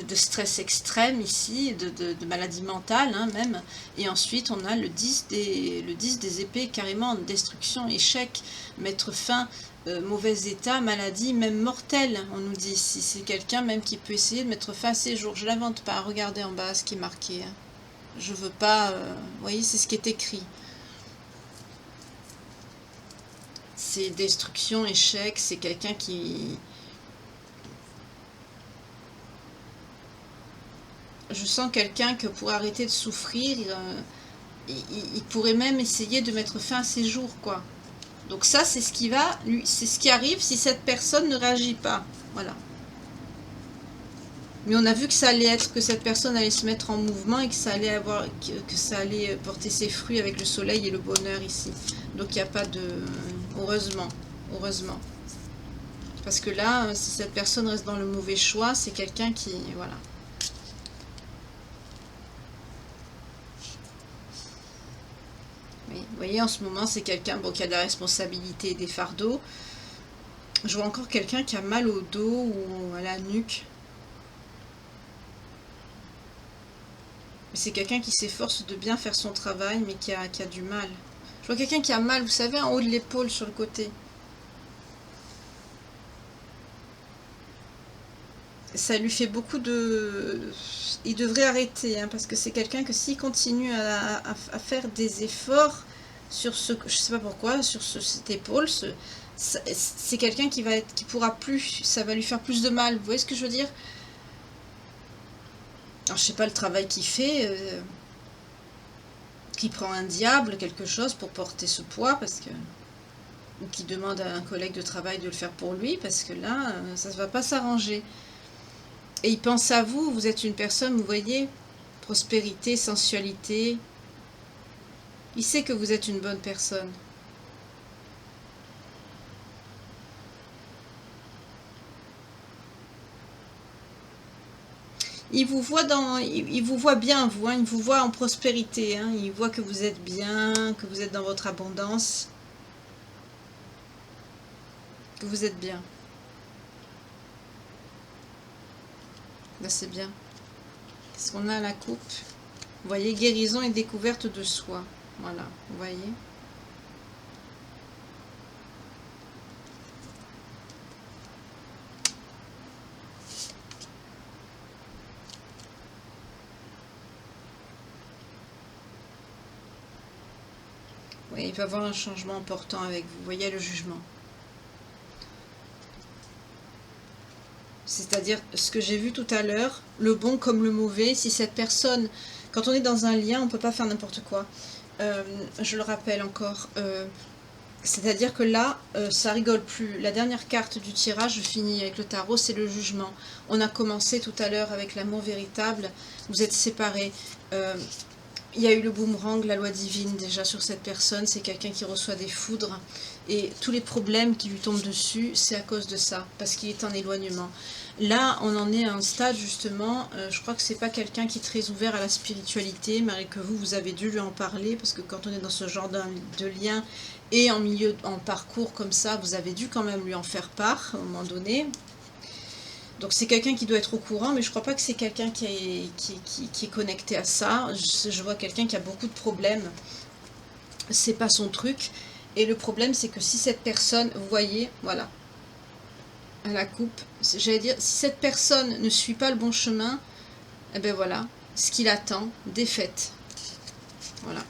De stress extrême ici, de maladie mentale hein, même. Et ensuite on a le 10 des épées, carrément destruction, échec, mettre fin, mauvais état, maladie, même mortelle, on nous dit ici. C'est quelqu'un même qui peut essayer de mettre fin à ses jours. Je l'invente pas, regardez en bas ce qui est marqué. Hein. Je veux pas, vous voyez, c'est ce qui est écrit. C'est destruction, échec, c'est quelqu'un qui... Je sens quelqu'un que pour arrêter de souffrir, il pourrait même essayer de mettre fin à ses jours, quoi. Donc ça, c'est ce qui arrive si cette personne ne réagit pas. Voilà. Mais on a vu que ça allait être, que cette personne allait se mettre en mouvement et que ça allait que ça allait porter ses fruits avec le soleil et le bonheur ici. Donc il n'y a pas de... Heureusement. Heureusement. Parce que là, si cette personne reste dans le mauvais choix, c'est quelqu'un qui... Voilà. Vous voyez, en ce moment, c'est quelqu'un qui a des responsabilités et des fardeaux. Je vois encore quelqu'un qui a mal au dos ou à la nuque. C'est quelqu'un qui s'efforce de bien faire son travail, mais qui a du mal. Je vois quelqu'un qui a mal, vous savez, en haut de l'épaule, sur le côté. Ça lui fait beaucoup de... Il devrait arrêter, hein, parce que c'est quelqu'un que s'il continue à faire des efforts sur ce... Je sais pas pourquoi, sur cette épaule, c'est quelqu'un qui pourra plus... Ça va lui faire plus de mal, vous voyez ce que je veux dire? Alors, je sais pas le travail qu'il fait... qui prend un diable, quelque chose, pour porter ce poids, parce que... Ou qui demande à un collègue de travail de le faire pour lui, parce que là, ça ne va pas s'arranger. Et il pense à vous, vous êtes une personne, vous voyez, prospérité, sensualité. Il sait que vous êtes une bonne personne. Il vous voit bien, vous, hein, il vous voit en prospérité, hein, il voit que vous êtes bien, que vous êtes dans votre abondance, que vous êtes bien. Là, c'est bien. Qu'est-ce qu'on a à la coupe? Vous voyez, guérison et découverte de soi. Voilà, vous voyez. Oui, il va y avoir un changement important avec vous. Vous voyez le jugement. C'est-à-dire ce que j'ai vu tout à l'heure, le bon comme le mauvais. Si cette personne, quand on est dans un lien, on ne peut pas faire n'importe quoi. Je le rappelle encore. C'est-à-dire que là, ça rigole plus. La dernière carte du tirage, je finis avec le tarot, c'est le jugement. On a commencé tout à l'heure avec l'amour véritable. Vous êtes séparés. Il y a eu le boomerang, la loi divine déjà sur cette personne. C'est quelqu'un qui reçoit des foudres. Et tous les problèmes qui lui tombent dessus, c'est à cause de ça. Parce qu'il est en éloignement. Là, on en est à un stade justement, je crois que c'est pas quelqu'un qui est très ouvert à la spiritualité, malgré que vous avez dû lui en parler, parce que quand on est dans ce genre de lien et en parcours comme ça, vous avez dû quand même lui en faire part à un moment donné. Donc c'est quelqu'un qui doit être au courant, mais je crois pas que c'est quelqu'un qui est connecté à ça. Je vois quelqu'un qui a beaucoup de problèmes, c'est pas son truc. Et le problème, c'est que si cette personne, vous voyez, voilà, à la coupe, j'allais dire, si cette personne ne suit pas le bon chemin, eh ben voilà, ce qu'il attend, défaite. Voilà.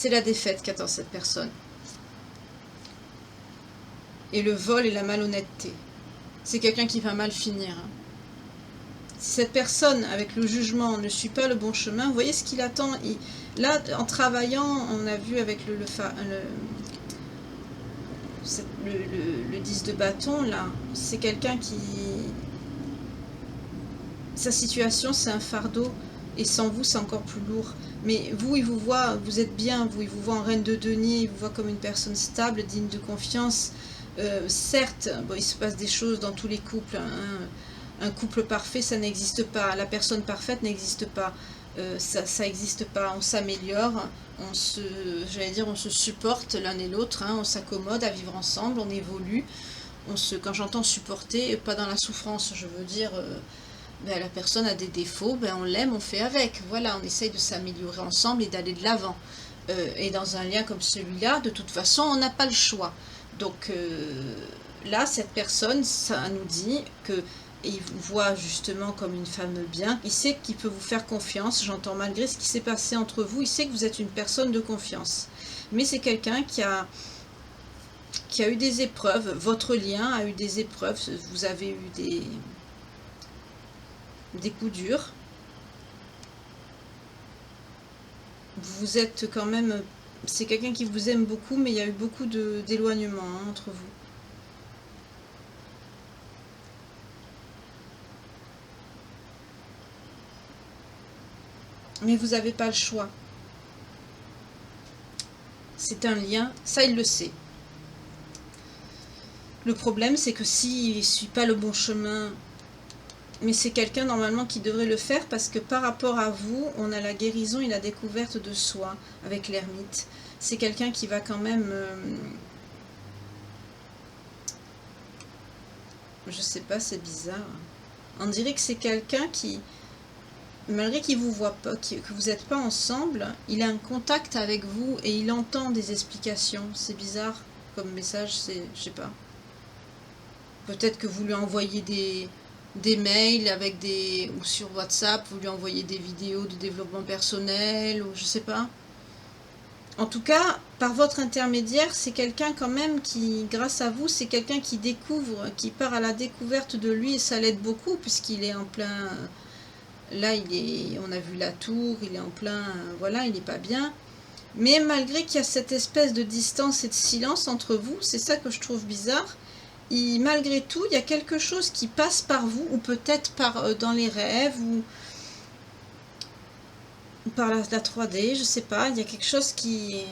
C'est la défaite qu'attend cette personne. Et le vol et la malhonnêteté. C'est quelqu'un qui va mal finir. Si cette personne, avec le jugement, ne suit pas le bon chemin, vous voyez ce qu'il attend. Là, en travaillant, on a vu avec le 10 de bâton, là, c'est quelqu'un qui... Sa situation, c'est un fardeau, et sans vous, c'est encore plus lourd. Mais vous, il vous voit, vous êtes bien, vous, il vous voit en reine de denier, il vous voit comme une personne stable, digne de confiance. Certes, bon, il se passe des choses dans tous les couples, hein. Un couple parfait, ça n'existe pas. La personne parfaite n'existe pas. Ça n'existe pas. On s'améliore, on se supporte l'un et l'autre, hein. On s'accommode à vivre ensemble, on évolue. Quand j'entends supporter, pas dans la souffrance, je veux dire, la personne a des défauts, on l'aime, on fait avec. Voilà, on essaye de s'améliorer ensemble et d'aller de l'avant. Et dans un lien comme celui-là, de toute façon, on n'a pas le choix. Donc là, cette personne, ça nous dit que il vous voit justement comme une femme bien. Il sait qu'il peut vous faire confiance. J'entends malgré ce qui s'est passé entre vous, il sait que vous êtes une personne de confiance. Mais c'est quelqu'un qui a eu des épreuves. Votre lien a eu des épreuves. Vous avez eu des coups durs. Vous êtes quand même... C'est quelqu'un qui vous aime beaucoup, mais il y a eu beaucoup d'éloignement entre vous. Mais vous n'avez pas le choix. C'est un lien, ça il le sait. Le problème c'est que s'il ne suit pas le bon chemin, mais c'est quelqu'un normalement qui devrait le faire parce que par rapport à vous, on a la guérison et la découverte de soi avec l'ermite. C'est quelqu'un qui va quand même... je sais pas, c'est bizarre. On dirait que c'est quelqu'un qui... Malgré qu'il vous voit pas, que vous n'êtes pas ensemble, il a un contact avec vous et il entend des explications. C'est bizarre comme message, je sais pas. Peut-être que vous lui envoyez des mails avec ou sur WhatsApp, vous lui envoyez des vidéos de développement personnel, ou je sais pas. En tout cas, par votre intermédiaire, c'est quelqu'un quand même qui, grâce à vous, c'est quelqu'un qui découvre, qui part à la découverte de lui et ça l'aide beaucoup puisqu'il est en plein... Là, on a vu la tour, il est en plein, voilà, il n'est pas bien. Mais malgré qu'il y a cette espèce de distance et de silence entre vous, c'est ça que je trouve bizarre. Malgré tout, il y a quelque chose qui passe par vous, ou peut-être dans les rêves, ou par la 3D, je sais pas. Il y a quelque chose qui...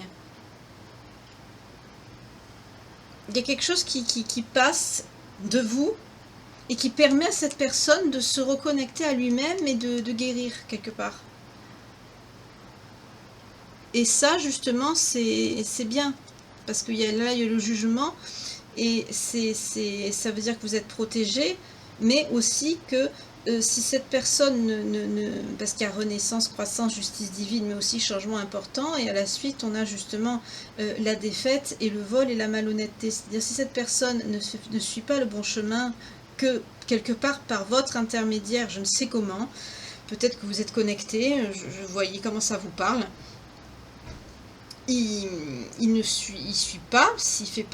Il y a quelque chose qui passe de vous et qui permet à cette personne de se reconnecter à lui-même et de guérir quelque part. Et ça, justement, c'est bien. Parce qu'il y a là, il y a le jugement, et ça veut dire que vous êtes protégé, mais aussi que si cette personne parce qu'il y a renaissance, croissance, justice divine, mais aussi changement important, et à la suite, on a justement la défaite et le vol et la malhonnêteté. C'est-à-dire si cette personne ne suit pas le bon chemin, que quelque part par votre intermédiaire, je ne sais comment, peut-être que vous êtes connecté, je voyais comment ça vous parle, il suit pas, s'il suit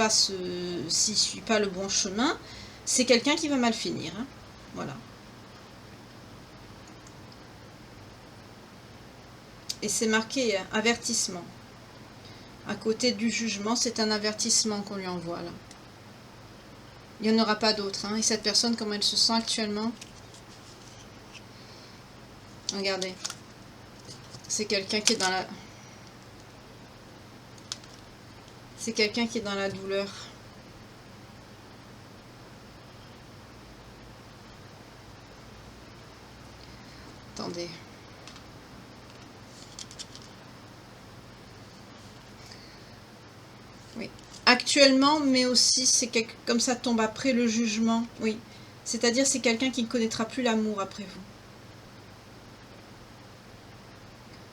pas le bon chemin, c'est quelqu'un qui va mal finir, hein. Voilà. Et c'est marqué avertissement. À côté du jugement, c'est un avertissement qu'on lui envoie là. Il n'y en aura pas d'autre, hein. Et cette personne, comment elle se sent actuellement? Regardez. C'est quelqu'un qui est dans la... C'est quelqu'un qui est dans la douleur. Attendez. Oui. Actuellement, mais aussi, c'est comme ça tombe après le jugement. Oui. C'est-à-dire, c'est quelqu'un qui ne connaîtra plus l'amour après vous.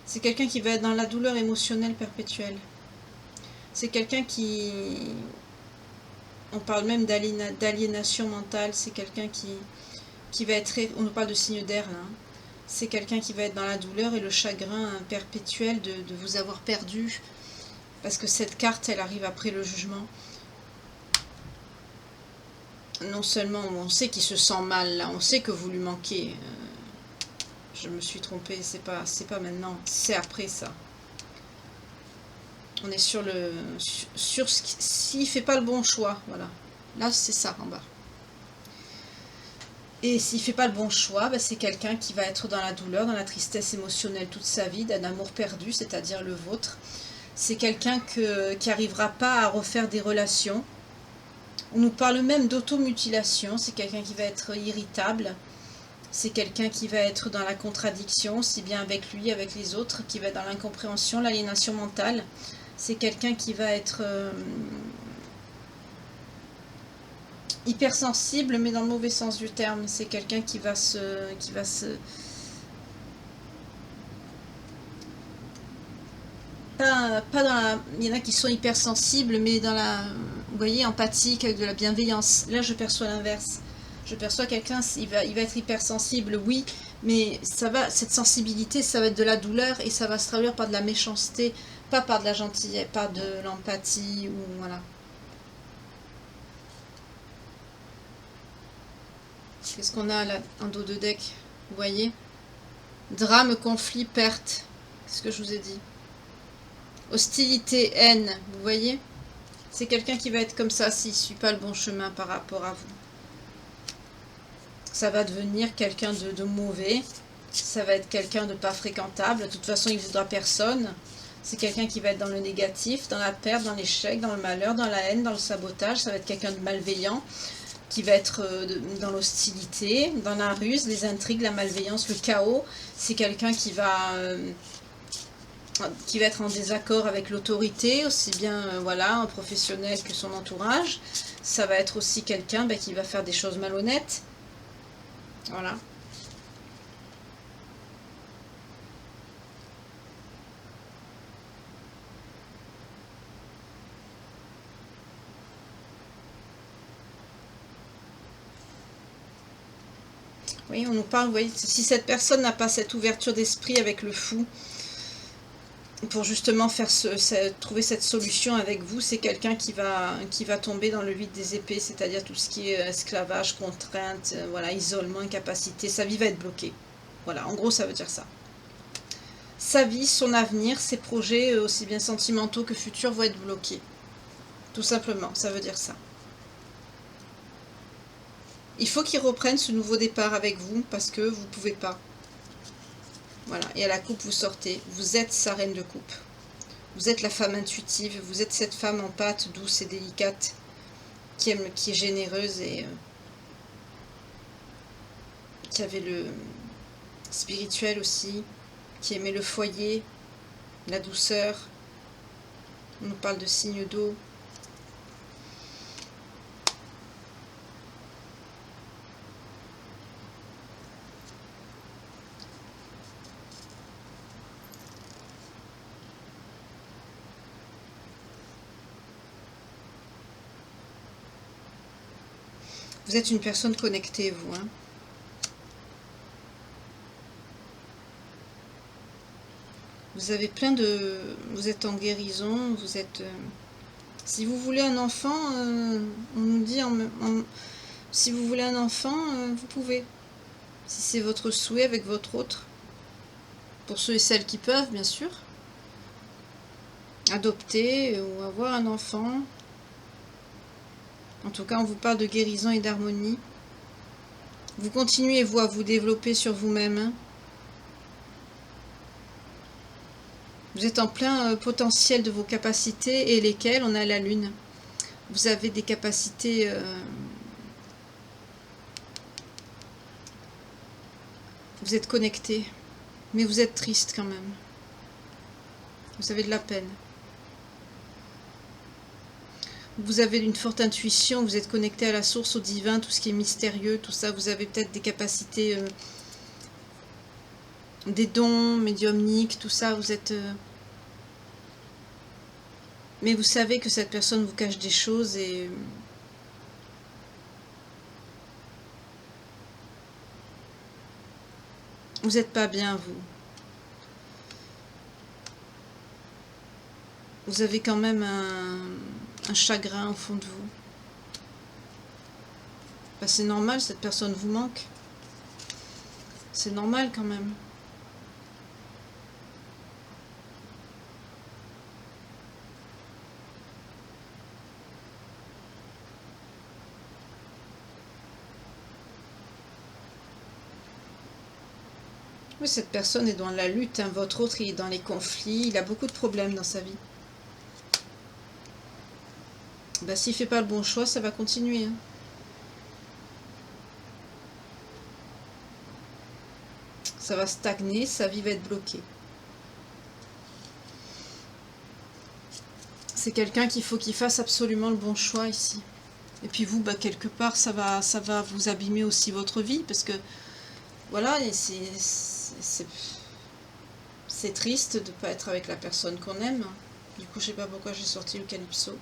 C'est quelqu'un qui va être dans la douleur émotionnelle perpétuelle. C'est quelqu'un qui... On parle même d'aliénation mentale. C'est quelqu'un qui va être... On nous parle de signe d'air, là. C'est quelqu'un qui va être dans la douleur et le chagrin perpétuel de vous avoir perdu. Parce que cette carte, elle arrive après le jugement. Non seulement on sait qu'il se sent mal là, on sait que vous lui manquez. Je me suis trompée, c'est pas maintenant, c'est après ça. On est sur le sur ce s'il fait pas le bon choix, voilà. Là c'est ça en bas. Et s'il fait pas le bon choix, bah, c'est quelqu'un qui va être dans la douleur, dans la tristesse émotionnelle toute sa vie, d'un amour perdu, c'est-à-dire le vôtre. C'est quelqu'un qui n'arrivera pas à refaire des relations. On nous parle même d'automutilation, c'est quelqu'un qui va être irritable. C'est quelqu'un qui va être dans la contradiction, aussi bien avec lui, avec les autres, qui va être dans l'incompréhension, l'aliénation mentale. C'est quelqu'un qui va être hypersensible, mais dans le mauvais sens du terme. C'est quelqu'un qui va se... Pas dans la... Il y en a qui sont hypersensibles, mais dans la... Vous voyez, empathique, avec de la bienveillance. Là, je perçois l'inverse. Je perçois quelqu'un, il va être hypersensible, oui, mais ça va, cette sensibilité, ça va être de la douleur et ça va se traduire par de la méchanceté, pas par de la gentillesse, pas de l'empathie, ou voilà. Qu'est-ce qu'on a là en dos de deck? Vous voyez? Drame, conflit, perte. C'est ce que je vous ai dit. Hostilité, haine, vous voyez? C'est quelqu'un qui va être comme ça s'il ne suit pas le bon chemin par rapport à vous. Ça va devenir quelqu'un de mauvais. Ça va être quelqu'un de pas fréquentable. De toute façon, il ne voudra personne. C'est quelqu'un qui va être dans le négatif, dans la perte, dans l'échec, dans le malheur, dans la haine, dans le sabotage. Ça va être quelqu'un de malveillant, qui va être dans l'hostilité, dans la ruse, les intrigues, la malveillance, le chaos. C'est quelqu'un qui va être en désaccord avec l'autorité, aussi bien voilà, un professionnel que son entourage. Ça va être aussi quelqu'un qui va faire des choses malhonnêtes. Voilà. Oui, on nous parle, vous voyez, si cette personne n'a pas cette ouverture d'esprit avec le fou, pour justement trouver cette solution avec vous, c'est quelqu'un qui va tomber dans le vide des épées, c'est-à-dire tout ce qui est esclavage, contrainte, voilà, isolement, incapacité, sa vie va être bloquée. Voilà, en gros, ça veut dire ça. Sa vie, son avenir, ses projets, aussi bien sentimentaux que futurs, vont être bloqués. Tout simplement, ça veut dire ça. Il faut qu'il reprenne ce nouveau départ avec vous, parce que vous ne pouvez pas. Voilà, et à la coupe, vous sortez. Vous êtes sa reine de coupe. Vous êtes la femme intuitive. Vous êtes cette femme en pâte, douce et délicate, qui aime, qui est généreuse et qui avait le spirituel aussi, qui aimait le foyer, la douceur. On nous parle de signes d'eau. Vous êtes une personne connectée, vous. Hein. Vous avez plein de... Vous êtes en guérison, vous êtes... Si vous voulez un enfant, on nous dit... Si vous voulez un enfant, vous pouvez. Si c'est votre souhait avec votre autre. Pour ceux et celles qui peuvent, bien sûr. Adopter ou avoir un enfant. En tout cas, on vous parle de guérison et d'harmonie. Vous continuez, vous, à vous développer sur vous-même. Hein. Vous êtes en plein potentiel de vos capacités et lesquelles on a la lune. Vous avez des capacités... vous êtes connecté, mais vous êtes triste quand même. Vous avez de la peine. Vous avez une forte intuition, vous êtes connecté à la source, au divin, tout ce qui est mystérieux, tout ça. Vous avez peut-être des capacités, des dons médiumniques, tout ça. Vous êtes... mais vous savez que cette personne vous cache des choses et... vous n'êtes pas bien, vous. vous avez quand même un chagrin au fond de vous. Bah, c'est normal, cette personne vous manque. C'est normal quand même. Oui, cette personne est dans la lutte, hein. Votre autre, il est dans les conflits, il a beaucoup de problèmes dans sa vie. Bah, s'il ne fait pas le bon choix, ça va continuer, hein. Ça va stagner, sa vie va être bloquée. C'est quelqu'un qu'il faut qu'il fasse absolument le bon choix ici. Et puis vous, bah, quelque part, ça va vous abîmer aussi votre vie, parce que, voilà, c'est triste de ne pas être avec la personne qu'on aime. Du coup, je sais pas pourquoi j'ai sorti le Calypso.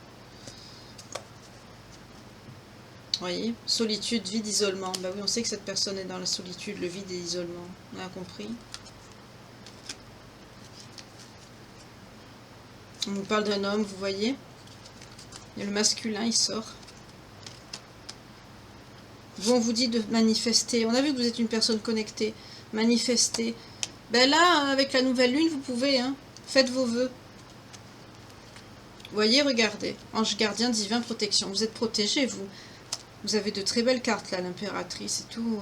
Vous voyez, solitude, vide, isolement. Bah oui, on sait que cette personne est dans la solitude, le vide et l'isolement. On a compris. On nous parle d'un homme, vous voyez. Et le masculin, il sort. Vous, on vous dit de manifester. On a vu que vous êtes une personne connectée. Manifester. Ben là, avec la nouvelle lune, vous pouvez, hein. Faites vos vœux. Vous voyez, regardez. Ange gardien, divin, protection. Vous êtes protégé, vous. Vous avez de très belles cartes, là, l'impératrice et tout.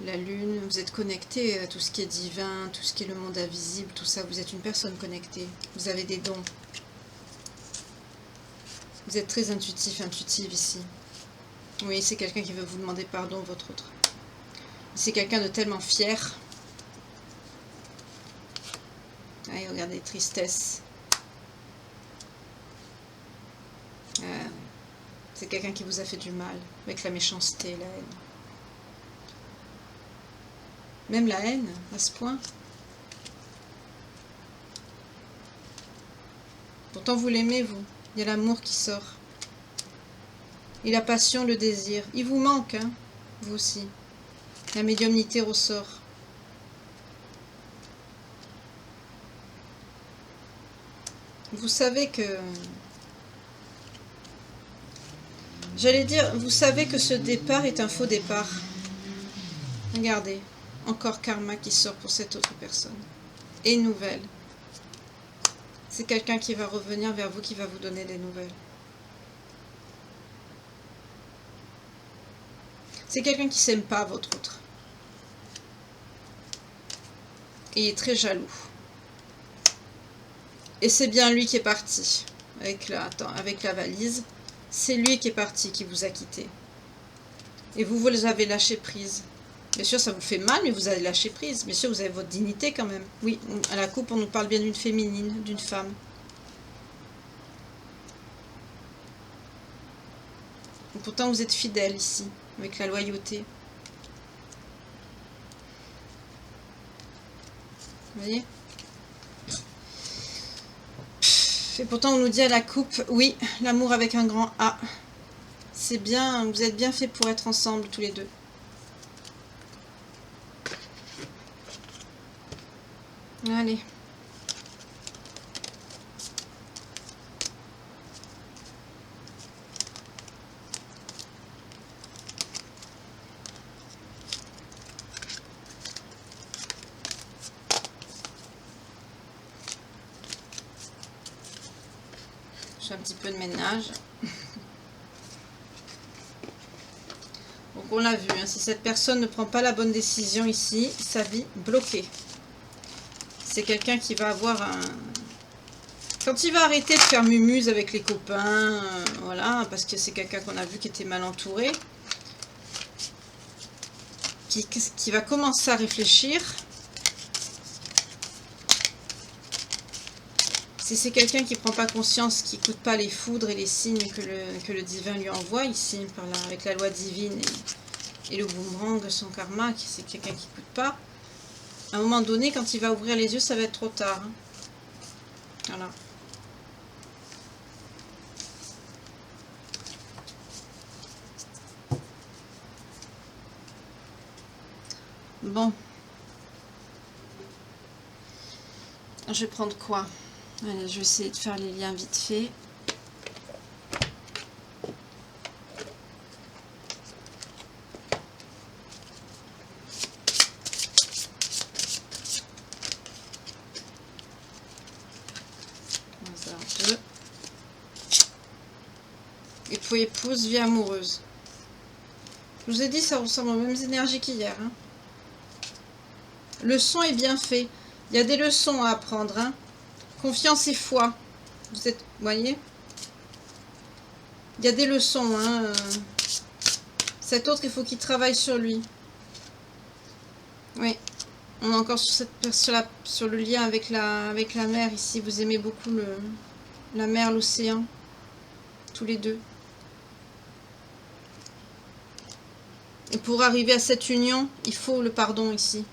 La lune, vous êtes connecté à tout ce qui est divin, tout ce qui est le monde invisible, tout ça. Vous êtes une personne connectée. Vous avez des dons. Vous êtes très intuitif, intuitive ici. Oui, c'est quelqu'un qui veut vous demander pardon, votre autre. C'est quelqu'un de tellement fier. Allez, regardez, tristesse. C'est quelqu'un qui vous a fait du mal, avec la méchanceté, la haine. Même la haine, à ce point. Pourtant, vous l'aimez, vous. Il y a l'amour qui sort. Et la passion, le désir. Il vous manque, hein, vous aussi. La médiumnité ressort. Vous savez que... J'allais dire, vous savez que ce départ est un faux départ. Regardez, encore karma qui sort pour cette autre personne. Et une nouvelle. C'est quelqu'un qui va revenir vers vous, qui va vous donner des nouvelles. C'est quelqu'un qui s'aime pas, votre autre. Et il est très jaloux. Et c'est bien lui qui est parti. Avec la valise. C'est lui qui est parti, qui vous a quitté. Et vous avez lâché prise. Bien sûr, ça vous fait mal, mais vous avez lâché prise. Bien sûr, vous avez votre dignité quand même. Oui, à la coupe, on nous parle bien d'une féminine, d'une femme. Et pourtant, vous êtes fidèle ici, avec la loyauté. Vous voyez ? Et pourtant, on nous dit à la coupe, oui, l'amour avec un grand A. C'est bien, vous êtes bien fait pour être ensemble, tous les deux. Allez. Je fais un petit peu de ménage. Donc on l'a vu, hein, si cette personne ne prend pas la bonne décision ici, sa vie bloquée. C'est quelqu'un qui va avoir un... Quand il va arrêter de faire mumuse avec les copains, voilà, parce que c'est quelqu'un qu'on a vu qui était mal entouré, qui va commencer à réfléchir. Si c'est quelqu'un qui ne prend pas conscience, qui n'écoute pas les foudres et les signes que le divin lui envoie ici, avec la loi divine et le boomerang de son karma, c'est quelqu'un qui n'écoute pas, à un moment donné, quand il va ouvrir les yeux, ça va être trop tard. Hein. Voilà. Bon. Je vais prendre quoi ? Allez, je vais essayer de faire les liens vite fait. Époux, épouse, vie amoureuse. Je vous ai dit, ça ressemble aux mêmes énergies qu'hier. Hein. Le son est bien fait. Il y a des leçons à apprendre. Hein. Confiance et foi. Vous voyez? Il y a des leçons. Hein. Cet autre, il faut qu'il travaille sur lui. Oui. On est encore sur le lien avec la mer ici. Vous aimez beaucoup la mer, l'océan. Tous les deux. Et pour arriver à cette union, il faut le pardon ici.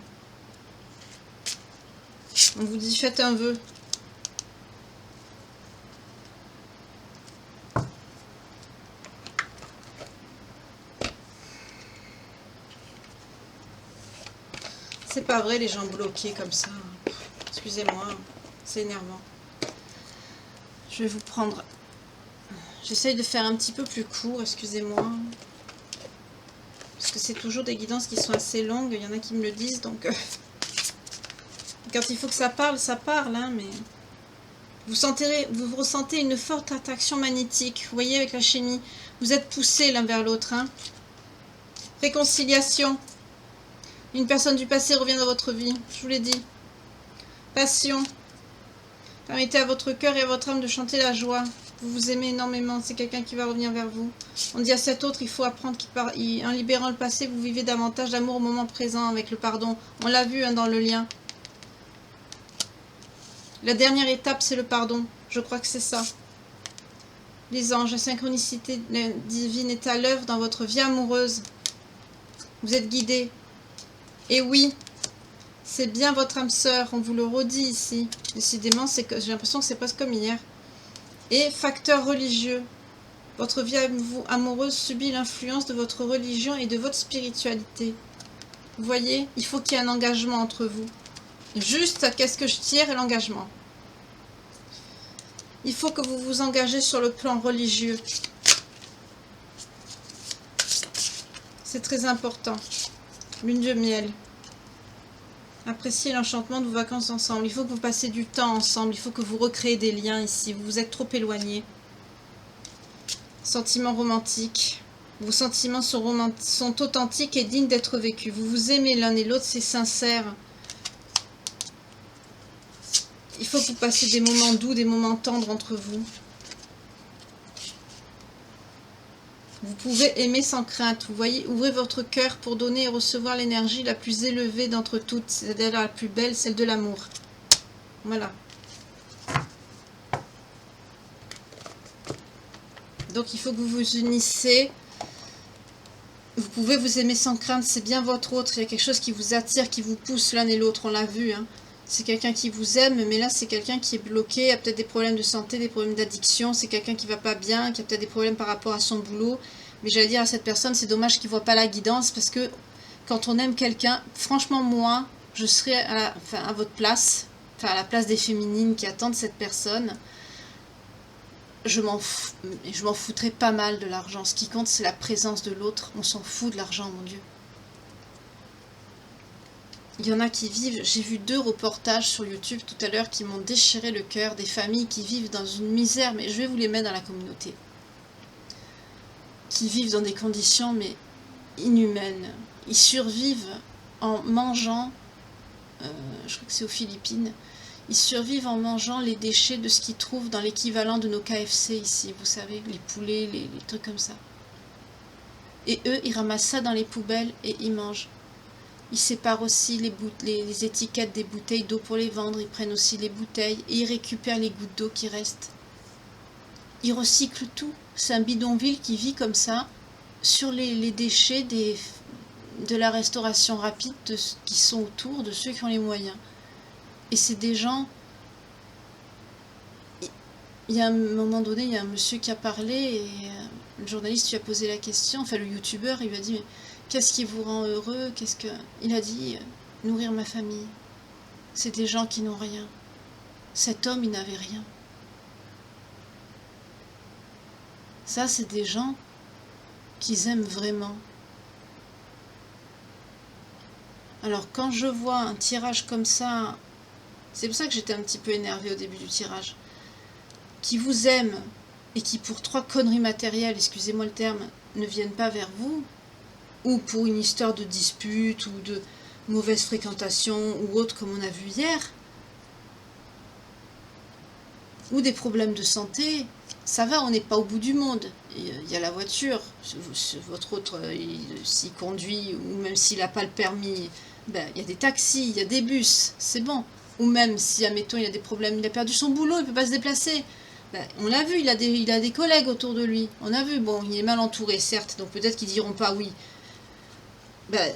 On vous dit, faites un vœu. C'est pas vrai, les gens bloqués comme ça. Excusez-moi, c'est énervant. Je vais vous prendre... J'essaye de faire un petit peu plus court, excusez-moi. Parce que c'est toujours des guidances qui sont assez longues. Il y en a qui me le disent, donc... Quand il faut que ça parle, hein, mais... Vous ressentez une forte attraction magnétique. Vous voyez, avec la chimie. Vous êtes poussés l'un vers l'autre. Hein. Réconciliation. Une personne du passé revient dans votre vie. Je vous l'ai dit. Passion. Permettez à votre cœur et à votre âme de chanter la joie. Vous vous aimez énormément. C'est quelqu'un qui va revenir vers vous. On dit à cet autre, il faut apprendre en libérant le passé, vous vivez davantage d'amour au moment présent avec le pardon. On l'a vu hein, dans le lien. La dernière étape, c'est le pardon. Je crois que c'est ça. Les anges, la synchronicité divine est à l'œuvre dans votre vie amoureuse. Vous êtes guidés. Et oui, c'est bien votre âme sœur. On vous le redit ici. Décidément, j'ai l'impression que c'est presque comme hier. Et facteur religieux. Votre vie amoureuse subit l'influence de votre religion et de votre spiritualité. Vous voyez, il faut qu'il y ait un engagement entre vous. Juste, qu'est-ce que je tire et l'engagement. Il faut que vous vous engagez sur le plan religieux. C'est très important. Lune de miel. Appréciez l'enchantement de vos vacances ensemble. Il faut que vous passiez du temps ensemble. Il faut que vous recréez des liens ici. Vous vous êtes trop éloignés. Sentiments romantiques. Vos sentiments sont authentiques et dignes d'être vécus. Vous vous aimez l'un et l'autre, c'est sincère. Il faut que vous passiez des moments doux, des moments tendres entre vous. Vous pouvez aimer sans crainte. Vous voyez, ouvrez votre cœur pour donner et recevoir l'énergie la plus élevée d'entre toutes, c'est-à-dire la plus belle, celle de l'amour. Voilà. Donc il faut que vous vous unissez. Vous pouvez vous aimer sans crainte, c'est bien votre autre. Il y a quelque chose qui vous attire, qui vous pousse l'un et l'autre, on l'a vu. Hein. C'est quelqu'un qui vous aime, mais là c'est quelqu'un qui est bloqué, il y a peut-être des problèmes de santé, des problèmes d'addiction, c'est quelqu'un qui va pas bien, qui a peut-être des problèmes par rapport à son boulot. Mais j'allais dire à cette personne, c'est dommage qu'il ne voit pas la guidance, parce que quand on aime quelqu'un, franchement moi, je serais à votre place, enfin à la place des féminines qui attendent cette personne. Je m'en foutrais pas mal de l'argent. Ce qui compte, c'est la présence de l'autre. On s'en fout de l'argent, mon Dieu. Il y en a qui vivent... J'ai vu 2 reportages sur YouTube tout à l'heure qui m'ont déchiré le cœur. Des familles qui vivent dans une misère, mais je vais vous les mettre dans la communauté. Qui vivent dans des conditions, mais inhumaines. Ils survivent en mangeant... je crois que c'est aux Philippines. Ils survivent en mangeant les déchets de ce qu'ils trouvent dans l'équivalent de nos KFC ici, vous savez, les poulets, les trucs comme ça. Et eux, ils ramassent ça dans les poubelles et ils mangent. Ils séparent aussi les étiquettes des bouteilles d'eau pour les vendre, ils prennent aussi les bouteilles et ils récupèrent les gouttes d'eau qui restent. Ils recyclent tout. C'est un bidonville qui vit comme ça, sur les déchets de la restauration rapide qui sont autour de ceux qui ont les moyens. Et c'est des gens... Il y a un moment donné, il y a un monsieur qui a parlé et le journaliste lui a posé la question, enfin le youtubeur, il lui a dit « Qu'est-ce qui vous rend heureux ?» Il a dit « Nourrir ma famille. » C'est des gens qui n'ont rien. Cet homme, il n'avait rien. Ça, c'est des gens qu'ils aiment vraiment. Alors, quand je vois un tirage comme ça, c'est pour ça que j'étais un petit peu énervée au début du tirage, qui vous aiment et qui, pour 3 conneries matérielles, excusez-moi le terme, ne viennent pas vers vous, ou pour une histoire de dispute, ou de mauvaise fréquentation, ou autre, comme on a vu hier, ou des problèmes de santé, ça va, on n'est pas au bout du monde. Il y a la voiture, votre autre, s'il conduit, ou même s'il n'a pas le permis, ben, il y a des taxis, il y a des bus, c'est bon. Ou même si, admettons, il a des problèmes, il a perdu son boulot, il ne peut pas se déplacer. Ben, on l'a vu, il a des collègues autour de lui. On a vu, bon, il est mal entouré, certes, donc peut-être qu'ils diront pas oui. Ben,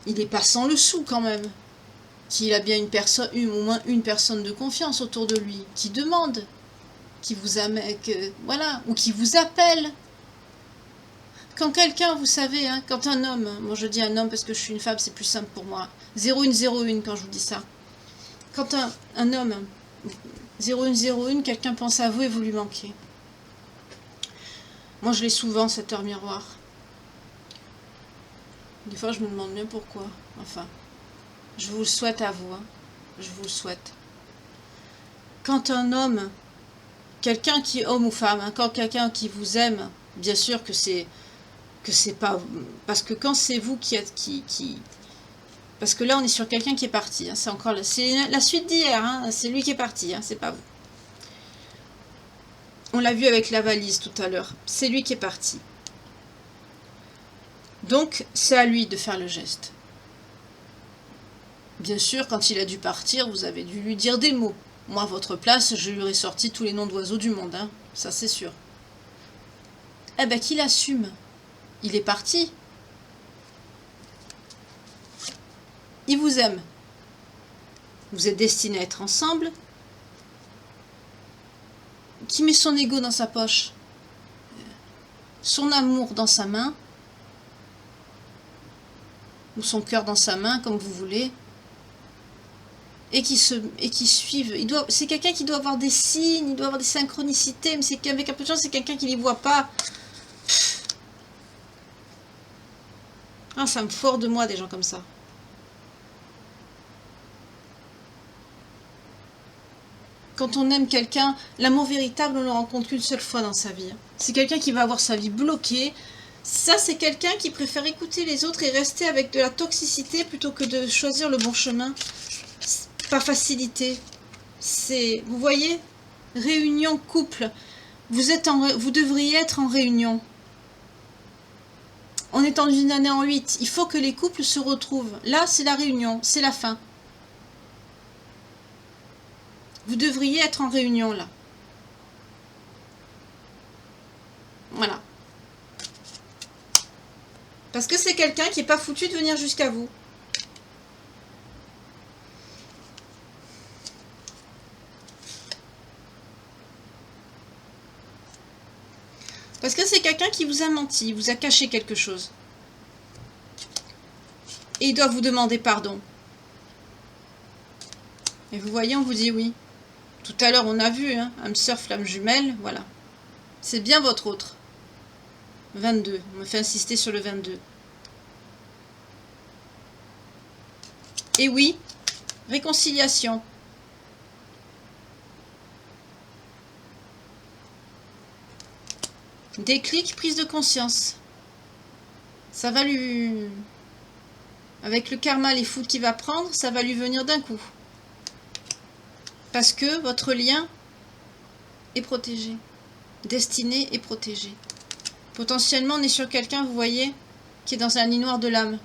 il n'est pas sans le sou quand même. Qu'il a bien une personne, au moins une personne de confiance autour de lui, qui demande, qui vous amène, voilà, ou qui vous appelle. Quand quelqu'un, vous savez, hein, quand un homme, moi je dis un homme parce que je suis une femme, c'est plus simple pour moi, 0101 quand je vous dis ça. Quand un homme, 0101, quelqu'un pense à vous et vous lui manquez. Moi je l'ai souvent, cette heure miroir. Des fois je me demande bien pourquoi, enfin. Je vous le souhaite à vous, hein. Je vous le souhaite. Quand un homme, quelqu'un qui, homme ou femme, hein, quand quelqu'un qui vous aime, bien sûr que c'est pas, parce que quand c'est vous qui êtes, parce que là on est sur quelqu'un qui est parti, hein, c'est encore, c'est la suite d'hier, hein, c'est lui qui est parti, hein, c'est pas vous. On l'a vu avec la valise tout à l'heure, c'est lui qui est parti. Donc c'est à lui de faire le geste. Bien sûr, quand il a dû partir, vous avez dû lui dire des mots. Moi, à votre place, je lui aurais sorti tous les noms d'oiseaux du monde, hein. Ça c'est sûr. Eh ben, qu'il assume. Il est parti. Il vous aime. Vous êtes destinés à être ensemble. Qui met son ego dans sa poche, son amour dans sa main, ou son cœur dans sa main, comme vous voulez, et qui suivent. C'est quelqu'un qui doit avoir des signes, il doit avoir des synchronicités, mais c'est qu'avec un peu de chance, c'est quelqu'un qui ne les voit pas. Ah, ça me ford de moi, des gens comme ça. Quand on aime quelqu'un, l'amour véritable, on ne le rencontre qu'une seule fois dans sa vie. C'est quelqu'un qui va avoir sa vie bloquée. Ça, c'est quelqu'un qui préfère écouter les autres et rester avec de la toxicité plutôt que de choisir le bon chemin. Par facilité. C'est, vous voyez, réunion couple. Vous devriez être en réunion. On est dans une année en 8. Il faut que les couples se retrouvent. Là, c'est la réunion, c'est la fin. Vous devriez être en réunion, là. Voilà. Parce que c'est quelqu'un qui n'est pas foutu de venir jusqu'à vous. Parce que c'est quelqu'un qui vous a menti, vous a caché quelque chose. Et il doit vous demander pardon. Et vous voyez, on vous dit oui. Tout à l'heure, on a vu, hein, âme sœur, flamme jumelle, voilà. C'est bien votre autre. 22, on me fait insister sur le 22. Et oui, réconciliation. Déclic, prise de conscience. Ça va lui... Avec le karma, les foudres qu'il va prendre, ça va lui venir d'un coup. Parce que votre lien est protégé. Destiné et protégé. Potentiellement, on est sur quelqu'un, vous voyez, qui est dans un lit noir de l'âme.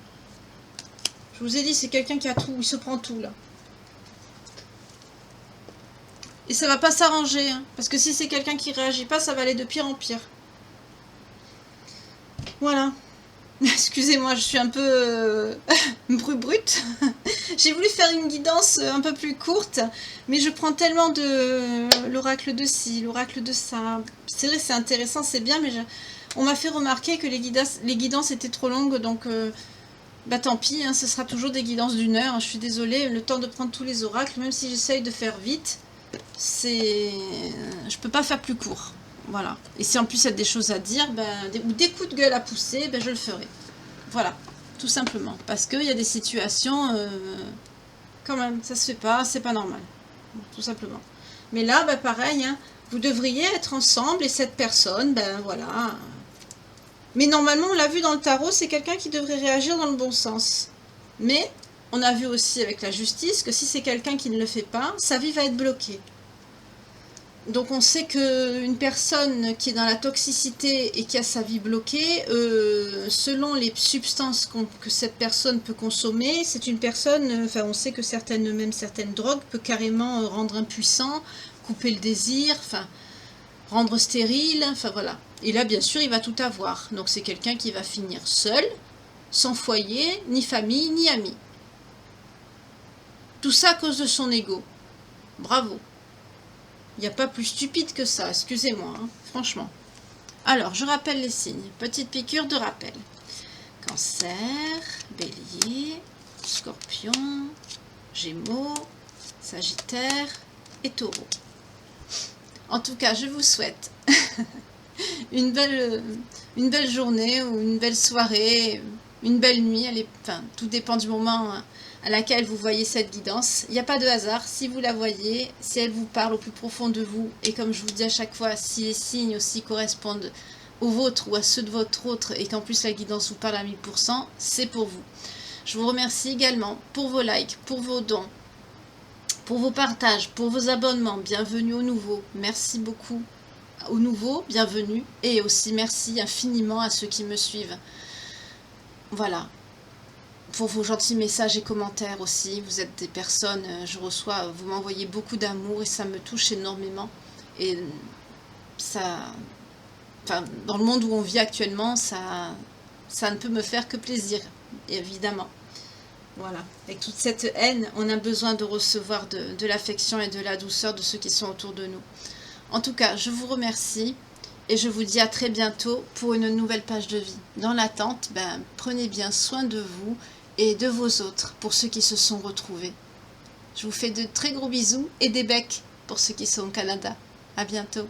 Je vous ai dit, c'est quelqu'un qui a tout, il se prend tout, là. Et ça va pas s'arranger, hein, parce que si c'est quelqu'un qui réagit pas, ça va aller de pire en pire. Voilà. Excusez-moi, je suis un peu brute. J'ai voulu faire une guidance un peu plus courte, mais je prends tellement de l'oracle de ci, l'oracle de ça. C'est vrai, c'est intéressant, c'est bien, mais on m'a fait remarquer que les guidances étaient trop longues, donc Bah tant pis, hein, ce sera toujours des guidances d'1 heure. Je suis désolée, le temps de prendre tous les oracles, même si j'essaye de faire vite, je peux pas faire plus court. Voilà. Et si en plus il y a des choses à dire, ou des coups de gueule à pousser, je le ferai. Voilà, tout simplement. Parce qu'il y a des situations, quand même, ça se fait pas, c'est pas normal. Tout simplement. Mais là, pareil, hein, vous devriez être ensemble et cette personne, voilà. Mais normalement, on l'a vu dans le tarot, c'est quelqu'un qui devrait réagir dans le bon sens. Mais on a vu aussi avec la justice que si c'est quelqu'un qui ne le fait pas, sa vie va être bloquée. Donc on sait qu'une personne qui est dans la toxicité et qui a sa vie bloquée, selon les substances que cette personne peut consommer, c'est une personne, enfin on sait que même certaines drogues peuvent carrément rendre impuissant, couper le désir, enfin rendre stérile, enfin voilà. Et là bien sûr il va tout avoir, donc c'est quelqu'un qui va finir seul, sans foyer, ni famille, ni amis. Tout ça à cause de son ego. Bravo. Il n'y a pas plus stupide que ça, excusez-moi, hein, franchement. Alors, je rappelle les signes. Petite piqûre de rappel. Cancer, Bélier, Scorpion, Gémeaux, Sagittaire et Taureau. En tout cas, je vous souhaite une belle journée ou une belle soirée, une belle nuit. Enfin, tout dépend du moment à laquelle vous voyez cette guidance. Il n'y a pas de hasard. Si vous la voyez, si elle vous parle au plus profond de vous, et comme je vous dis à chaque fois, si les signes aussi correspondent aux vôtres ou à ceux de votre autre, et qu'en plus la guidance vous parle à 1000%, c'est pour vous. Je vous remercie également pour vos likes, pour vos dons, pour vos partages, pour vos abonnements. Bienvenue aux nouveaux. Merci beaucoup aux nouveaux, bienvenue. Et aussi merci infiniment à ceux qui me suivent. Voilà. Pour vos gentils messages et commentaires aussi. Vous êtes des personnes, vous m'envoyez beaucoup d'amour et ça me touche énormément. Et ça, enfin, dans le monde où on vit actuellement, ça ne peut me faire que plaisir, évidemment. Voilà. Avec toute cette haine, on a besoin de recevoir de l'affection et de la douceur de ceux qui sont autour de nous. En tout cas, je vous remercie. Et je vous dis à très bientôt pour une nouvelle page de vie. Dans l'attente, prenez bien soin de vous et de vos autres pour ceux qui se sont retrouvés. Je vous fais de très gros bisous et des becs pour ceux qui sont au Canada. À bientôt.